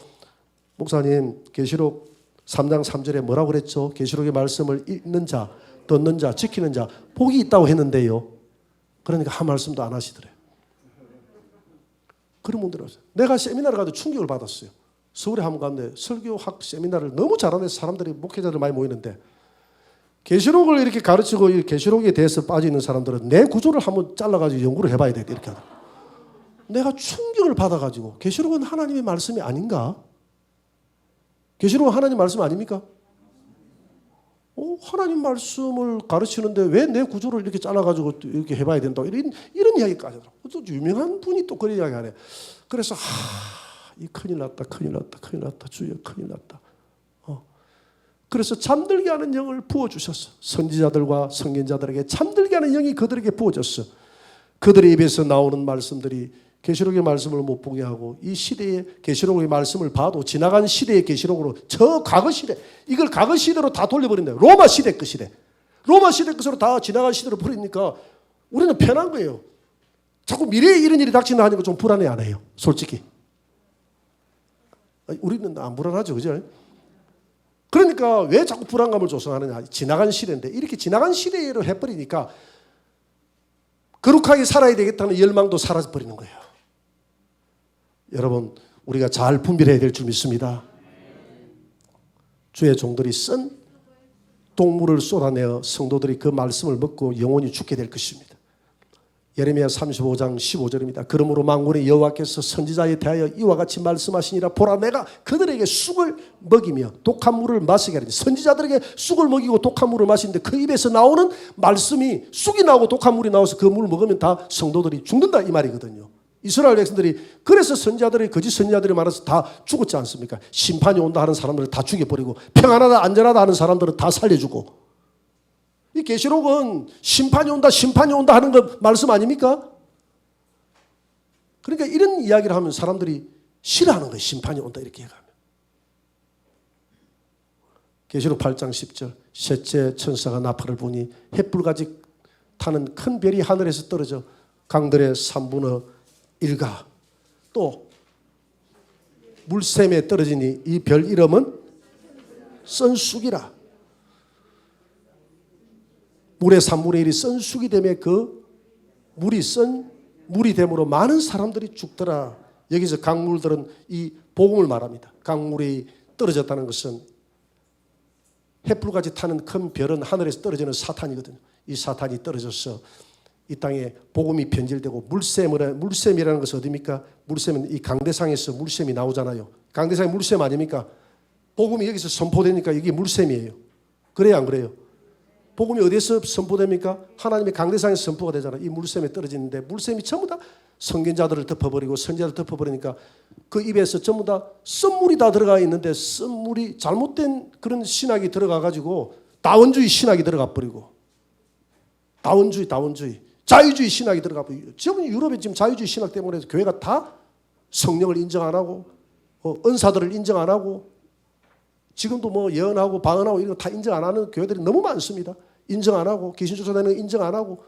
목사님 계시록 3장 3절에 뭐라고 그랬죠? 계시록의 말씀을 읽는 자, 듣는 자, 지키는 자 복이 있다고 했는데요. 그러니까 한 말씀도 안 하시더래요. 그런 분들이 왔어요. 내가 세미나를 가도 충격을 받았어요. 서울에 한번 갔는데 설교학 세미나를 너무 잘하는 사람들이 목회자들 많이 모이는데 계시록을 이렇게 가르치고 이 계시록에 대해서 빠져 있는 사람들은 내 구조를 한번 잘라가지고 연구를 해봐야 돼 이렇게 하더라고요. 내가 충격을 받아가지고 계시록은 하나님의 말씀이 아닌가? 계시록은 하나님 말씀 아닙니까? 하나님 말씀을 가르치는데 왜 내 구조를 이렇게 잘라가지고 이렇게 해봐야 된다고 이런 이야기까지 하더라고요. 또 유명한 분이 또 그런 이야기 하네. 그래서 이 큰일 났다 주여 큰일 났다. 그래서 잠들게 하는 영을 부어주셨어. 선지자들과 선견자들에게 잠들게 하는 영이 그들에게 부어졌어. 그들의 입에서 나오는 말씀들이 계시록의 말씀을 못 보게 하고 이 시대의 계시록의 말씀을 봐도 지나간 시대의 계시록으로 저 과거 시대 이걸 과거 시대로 다 돌려버린다. 로마 시대 그 시대. 로마 시대 것으로 다 지나간 시대로 버리니까 우리는 편한 거예요. 자꾸 미래에 이런 일이 닥친다 하니까 좀 불안해 안 해요. 솔직히. 우리는 안 불안하죠. 그죠? 그러니까 왜 자꾸 불안감을 조성하느냐. 지나간 시대인데 이렇게 지나간 시대로 해버리니까 거룩하게 살아야 되겠다는 열망도 사라져버리는 거예요. 여러분 우리가 잘 분별해야 될 줄 믿습니다. 주의 종들이 쓴 동물을 쏟아내어 성도들이 그 말씀을 먹고 영원히 죽게 될 것입니다. 예레미야 35장 15절입니다. 그러므로 만군의 여호와께서 선지자에 대하여 이와 같이 말씀하시니라. 보라 내가 그들에게 쑥을 먹이며 독한 물을 마시게 하리니. 선지자들에게 쑥을 먹이고 독한 물을 마시는데 그 입에서 나오는 말씀이 쑥이 나오고 독한 물이 나와서 그 물을 먹으면 다 성도들이 죽는다 이 말이거든요. 이스라엘 백성들이 그래서 선지자들이 거짓 선지자들이 말해서 다 죽었지 않습니까? 심판이 온다 하는 사람들을 다 죽여버리고 평안하다 안전하다 하는 사람들은 다 살려주고. 이 계시록은 심판이 온다 하는 거 말씀 아닙니까? 그러니까 이런 이야기를 하면 사람들이 싫어하는 거예요. 심판이 온다 이렇게 얘기하면. 계시록 8장 10절 셋째 천사가 나팔을 부니 햇불같이 타는 큰 별이 하늘에서 떨어져 강들의 3분의 1가 또 물샘에 떨어지니 이 별 이름은 썬쑥이라. 물의 3분의 1이 썬 쑥이 되며 그 물이 썬 물이 됨으로 많은 사람들이 죽더라. 여기서 강물들은 이 복음을 말합니다. 강물이 떨어졌다는 것은 햇불같이 타는 큰 별은 하늘에서 떨어지는 사탄이거든요. 이 사탄이 떨어져서 이 땅에 복음이 변질되고 물샘이라는 것은 어디입니까? 물샘은 이 강대상에서 물샘이 나오잖아요. 강대상이 물샘 아닙니까? 복음이 여기서 선포되니까 이게 물샘이에요. 그래요 안 그래요? 복음이 어디에서 선포됩니까? 하나님의 강대상에서 선포가 되잖아요. 이 물샘에 떨어지는데 물샘이 전부 다 선견자들을 덮어버리고 선지자를 덮어버리니까 그 입에서 전부 다 썬물이 다 들어가 있는데 썬물이 잘못된 그런 신학이 들어가가지고 다원주의 신학이 들어가 버리고 다원주의 자유주의 신학이 들어가 버리고 지금 유럽에 지금 자유주의 신학 때문에 교회가 다 성령을 인정 안 하고 은사들을 인정 안 하고 지금도 뭐 예언하고 방언하고 이런 거 다 인정 안 하는 교회들이 너무 많습니다. 인정 안 하고 귀신 쫓아내는 거 인정 안 하고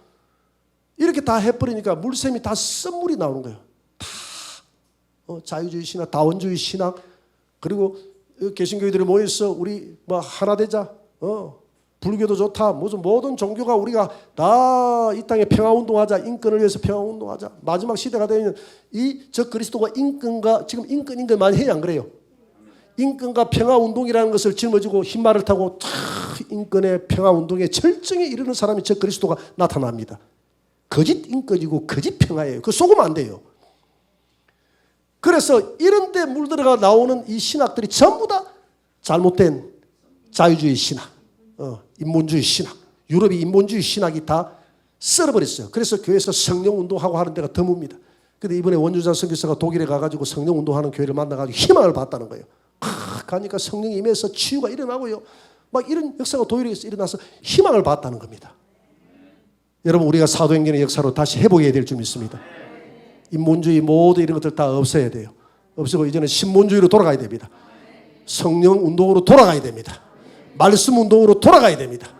이렇게 다 해버리니까 물샘이 다 썬물이 나오는 거예요. 다 자유주의 신학, 다원주의 신학 그리고 개신교회들이 모여서 우리 뭐 하나 되자 불교도 좋다 무슨 모든 종교가 우리가 다 이 땅에 평화운동하자 인권을 위해서 평화운동하자 마지막 시대가 되면 이 저 그리스도가 인권과 지금 인권 많이 해야 안 그래요? 인권과 평화운동이라는 것을 짊어지고 흰말을 타고 인권의 평화운동에 절정에 이르는 사람이 저 그리스도가 나타납니다. 거짓 인권이고 거짓 평화예요. 그거 속으면 안 돼요. 그래서 이런 데 물들어가 나오는 이 신학들이 전부 다 잘못된 자유주의 신학, 인본주의 신학, 유럽이 인본주의 신학이 다 썰어버렸어요. 그래서 교회에서 성령운동하고 하는 데가 드뭅니다. 근데 이번에 원주자 선교사가 독일에 가가지고 성령운동하는 교회를 만나가지고 희망을 봤다는 거예요. 가니까 성령이 임해서 치유가 일어나고요. 막 이런 역사가 독일에서 일어나서 희망을 봤다는 겁니다. 여러분, 우리가 사도행전의 역사로 다시 회복해야 될 줄 믿습니다. 인본주의 모든 이런 것들 다 없애야 돼요. 없애고 이제는 신본주의로 돌아가야 됩니다. 성령 운동으로 돌아가야 됩니다. 말씀 운동으로 돌아가야 됩니다.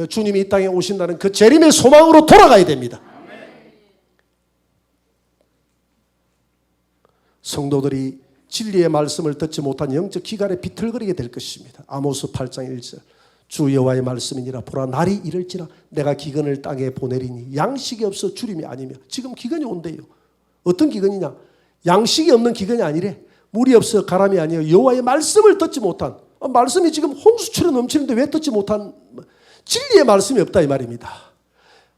주님이 이 땅에 오신다는 그 재림의 소망으로 돌아가야 됩니다. 성도들이 진리의 말씀을 듣지 못한 영적 기간에 비틀거리게 될 것입니다. 아모스 8장 1절. 주 여호와의 말씀이니라. 보라, 날이 이를지라 내가 기근을 땅에 보내리니 양식이 없어 주림이 아니며. 지금 기근이 온대요. 어떤 기근이냐? 양식이 없는 기근이 아니래. 물이 없어 가람이 아니에요. 여호와의 말씀을 듣지 못한, 말씀이 지금 홍수처럼 넘치는데 왜 듣지 못한, 진리의 말씀이 없다 이 말입니다.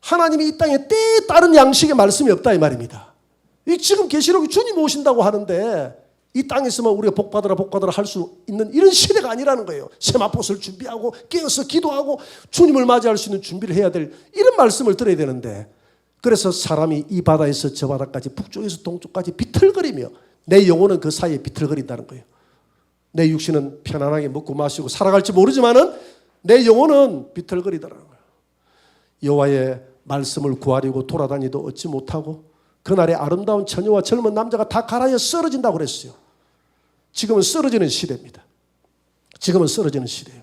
하나님이 이 땅에 때에 따른 양식의 말씀이 없다 이 말입니다. 지금 계시록이 주님 오신다고 하는데 이 땅에서만 우리가 복받으라 할 수 있는 이런 시대가 아니라는 거예요. 세마포스를 준비하고 깨어서 기도하고 주님을 맞이할 수 있는 준비를 해야 될 이런 말씀을 들어야 되는데, 그래서 사람이 이 바다에서 저 바다까지 북쪽에서 동쪽까지 비틀거리며 내 영혼은 그 사이에 비틀거린다는 거예요. 내 육신은 편안하게 먹고 마시고 살아갈지 모르지만은 내 영혼은 비틀거리더라는 거예요. 여호와의 말씀을 구하려고 돌아다니도 얻지 못하고 그날의 아름다운 처녀와 젊은 남자가 다 갈아여 쓰러진다고 그랬어요. 지금은 쓰러지는 시대입니다. 지금은 쓰러지는 시대예요.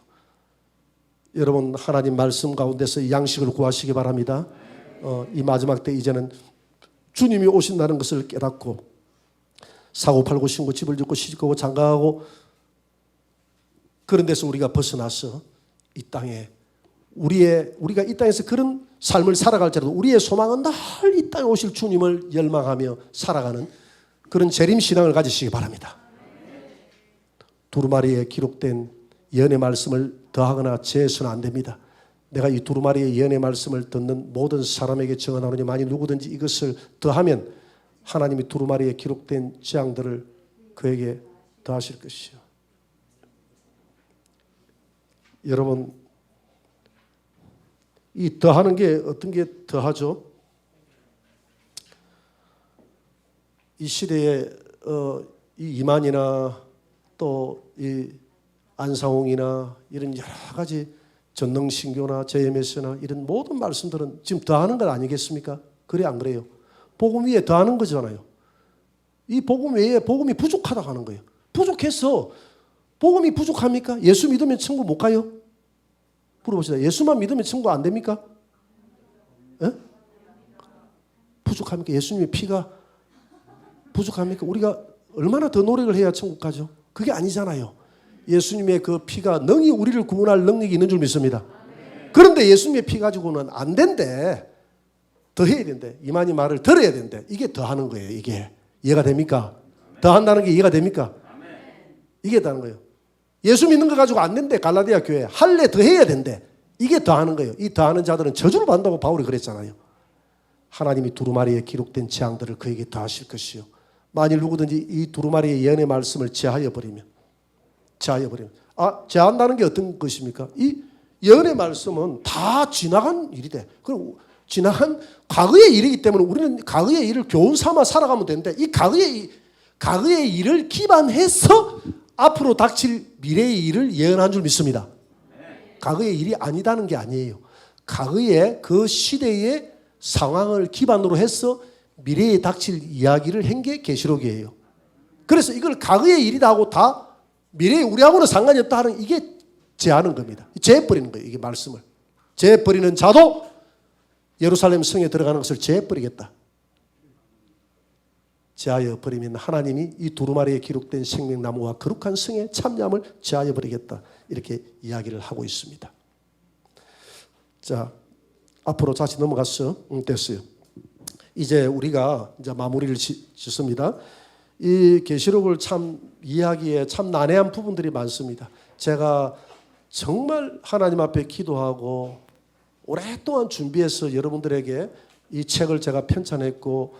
여러분, 하나님 말씀 가운데서 양식을 구하시기 바랍니다. 이 마지막 때 이제는 주님이 오신다는 것을 깨닫고 사고팔고 신고 집을 짓고 시집가고 장가가고 그런 데서 우리가 벗어나서 이 땅에 우리가 이 땅에서 그런 삶을 살아갈지라도 우리의 소망은 늘 이 땅에 오실 주님을 열망하며 살아가는 그런 재림신앙을 가지시기 바랍니다. 두루마리에 기록된 예언의 말씀을 더하거나 제해서는 안 됩니다. 내가 이 두루마리의 예언의 말씀을 듣는 모든 사람에게 증언하노니 만일 누구든지 이것을 더하면 하나님이 두루마리에 기록된 재앙들을 그에게 더하실 것이요. 여러분, 이 더하는 게 어떤 게 더하죠? 이 시대에 이 이만이나 또 이 안상홍이나 이런 여러 가지 전능신교나 JMS나 이런 모든 말씀들은 지금 더하는 것 아니겠습니까? 그래 안 그래요? 복음 위에 더하는 거잖아요. 이 복음 외에 복음이 부족하다고 하는 거예요. 부족해서 복음이 부족합니까? 예수 믿으면 천국 못 가요? 물어봅시다. 예수만 믿으면 천국 안 됩니까? 에? 부족합니까? 예수님의 피가 부족합니까? 우리가 얼마나 더 노력을 해야 천국 가죠? 그게 아니잖아요. 예수님의 그 피가 능히 우리를 구원할 능력이 있는 줄 믿습니다. 그런데 예수님의 피 가지고는 안 된대. 더 해야 된대. 이만희 말을 들어야 된대. 이게 더 하는 거예요. 이게 이해가 됩니까? 더 한다는 게 이해가 됩니까? 이게 더 하는 거예요. 예수 믿는 거 가지고 안 된대. 갈라디아 교회 할래 더 해야 된대. 이게 더 하는 거예요. 이 더 하는 자들은 저주를 받는다고 바울이 그랬잖아요. 하나님이 두루마리에 기록된 재앙들을 그에게 더 하실 것이요. 만일 누구든지 이 두루마리의 예언의 말씀을 제하여 버리면 제한다는 게 어떤 것입니까? 이 예언의 말씀은 다 지나간 일이 돼. 그럼 지나간 과거의 일이기 때문에 우리는 과거의 일을 교훈 삼아 살아가면 되는데, 이 과거의 일을 기반해서 앞으로 닥칠 미래의 일을 예언한 줄 믿습니다. 과거의 일이 아니다는 게 아니에요. 과거의 그 시대의 상황을 기반으로 해서 미래에 닥칠 이야기를 한 게 계시록이에요. 그래서 이걸 과거의 일이다 하고 다 미래에 우리하고는 상관이 없다 하는, 이게 제하는 겁니다. 제해버리는 거예요. 이게 말씀을 제해버리는 자도 예루살렘 성에 들어가는 것을 제해버리겠다. 제하여 버리면 하나님이 이 두루마리에 기록된 생명나무와 거룩한 성의 참여함을 제하여 버리겠다. 이렇게 이야기를 하고 있습니다. 자, 앞으로 다시 넘어가서 됐어요. 이제 우리가 이제 마무리를 짓습니다. 이 계시록을 참 이해하기에 참 난해한 부분들이 많습니다. 제가 정말 하나님 앞에 기도하고 오랫동안 준비해서 여러분들에게 이 책을 제가 편찬했고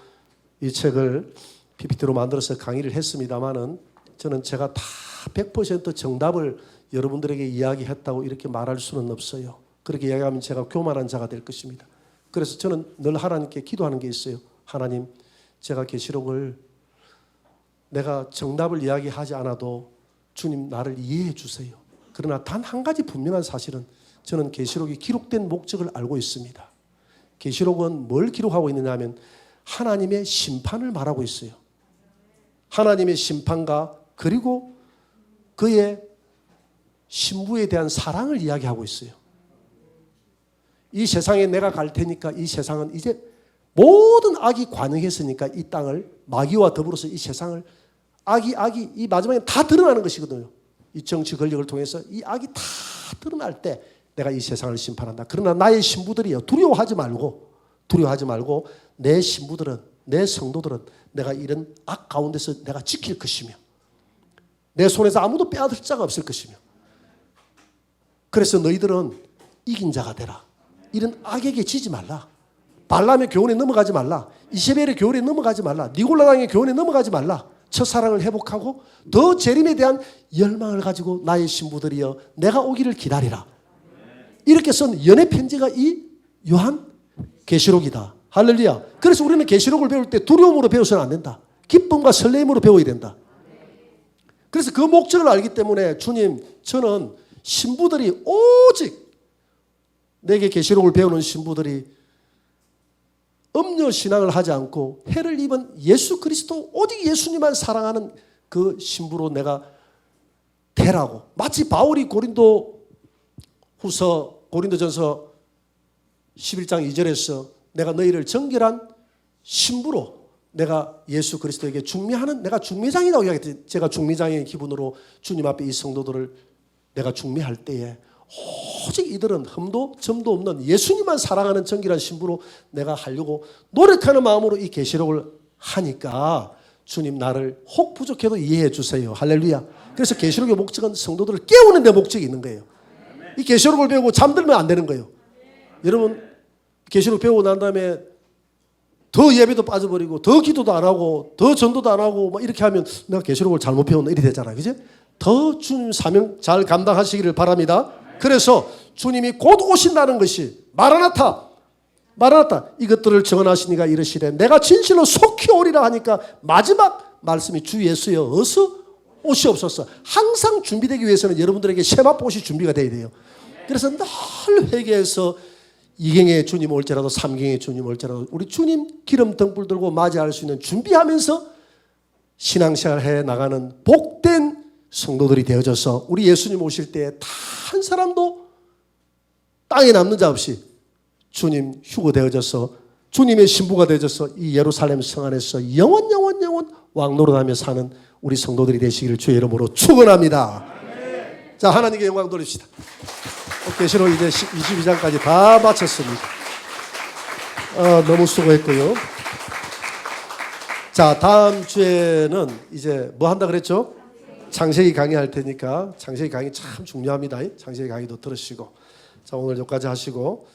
이 책을 PPT로 만들어서 강의를 했습니다마는 저는 제가 다 100% 정답을 여러분들에게 이야기했다고 이렇게 말할 수는 없어요. 그렇게 이야기하면 제가 교만한 자가 될 것입니다. 그래서 저는 늘 하나님께 기도하는 게 있어요. 하나님, 제가 계시록을 내가 정답을 이야기하지 않아도 주님 나를 이해해 주세요. 그러나 단 한 가지 분명한 사실은 저는 계시록이 기록된 목적을 알고 있습니다. 계시록은 뭘 기록하고 있느냐 하면 하나님의 심판을 말하고 있어요. 하나님의 심판과 그리고 그의 신부에 대한 사랑을 이야기하고 있어요. 이 세상에 내가 갈 테니까 이 세상은 이제 모든 악이 관영했으니까 이 땅을 마귀와 더불어서 이 세상을 악이 이 마지막에 다 드러나는 것이거든요. 이 정치 권력을 통해서 이 악이 다 드러날 때 내가 이 세상을 심판한다. 그러나 나의 신부들이요, 두려워하지 말고 내 신부들은, 내 성도들은 내가 이런 악 가운데서 내가 지킬 것이며 내 손에서 아무도 빼앗을 자가 없을 것이며 그래서 너희들은 이긴 자가 되라. 이런 악에게 지지 말라. 발람의 교훈에 넘어가지 말라. 이세벨의 교훈에 넘어가지 말라. 니골라당의 교훈에 넘어가지 말라. 첫사랑을 회복하고 더 재림에 대한 열망을 가지고 나의 신부들이여 내가 오기를 기다리라. 이렇게 쓴 연애 편지가 이 요한 계시록이다. 할렐루야. 그래서 우리는 계시록을 배울 때 두려움으로 배워서는 안 된다. 기쁨과 설렘으로 배워야 된다. 그래서 그 목적을 알기 때문에 주님, 저는 신부들이 오직 내게 계시록을 배우는 신부들이 음료 신앙을 하지 않고 해를 입은 예수 그리스도 오직 예수님만 사랑하는 그 신부로 내가 되라고. 마치 바울이 고린도전서 11장 2절에서 내가 너희를 정결한 신부로 내가 예수 그리스도에게 중매하는 내가 중매장이라고 이야기했더니 제가 중매장의 기분으로 주님 앞에 이 성도들을 내가 중매할 때에 오직 이들은 흠도 점도 없는 예수님만 사랑하는 정결한 신부로 내가 하려고 노력하는 마음으로 이 계시록을 하니까 주님 나를 혹 부족해도 이해해 주세요. 할렐루야. 그래서 계시록의 목적은 성도들을 깨우는 데 목적이 있는 거예요. 이 계시록을 배우고 잠들면 안 되는 거예요. 여러분 계시록 배우고 난 다음에 더 예배도 빠져버리고 더 기도도 안 하고 더 전도도 안 하고 막 이렇게 하면 내가 계시록을 잘못 배웠나 이렇게 되잖아요. 그죠? 더 주님 사명 잘 감당하시기를 바랍니다. 그래서 주님이 곧 오신다는 것이 마라나타 이것들을 정언하시니가 이르시되 내가 진실로 속히 오리라 하니까 마지막 말씀이 주 예수여 어서 오시옵소서. 항상 준비되기 위해서는 여러분들에게 세마포시 준비가 돼야 돼요. 그래서 늘 회개해서 2경의 주님 올지라도 3경의 주님 올지라도 우리 주님 기름 등불 들고 맞이할 수 있는 준비하면서 신앙생활 해 나가는 복된 성도들이 되어져서 우리 예수님 오실 때 다 한 사람도 땅에 남는 자 없이 주님 휴거되어져서 주님의 신부가 되어져서 이 예루살렘 성 안에서 영원 왕노릇하며 사는 우리 성도들이 되시기를 주의 이름으로 축원합니다. 자, 하나님께 영광 돌립시다. 계시록 이제 22장까지 다 마쳤습니다. 너무 수고했고요. 자, 다음 주에는 이제 뭐 한다 그랬죠? 창세기 강의할 테니까 창세기 강의 참 중요합니다. 창세기 강의도 들으시고 자, 오늘 여기까지 하시고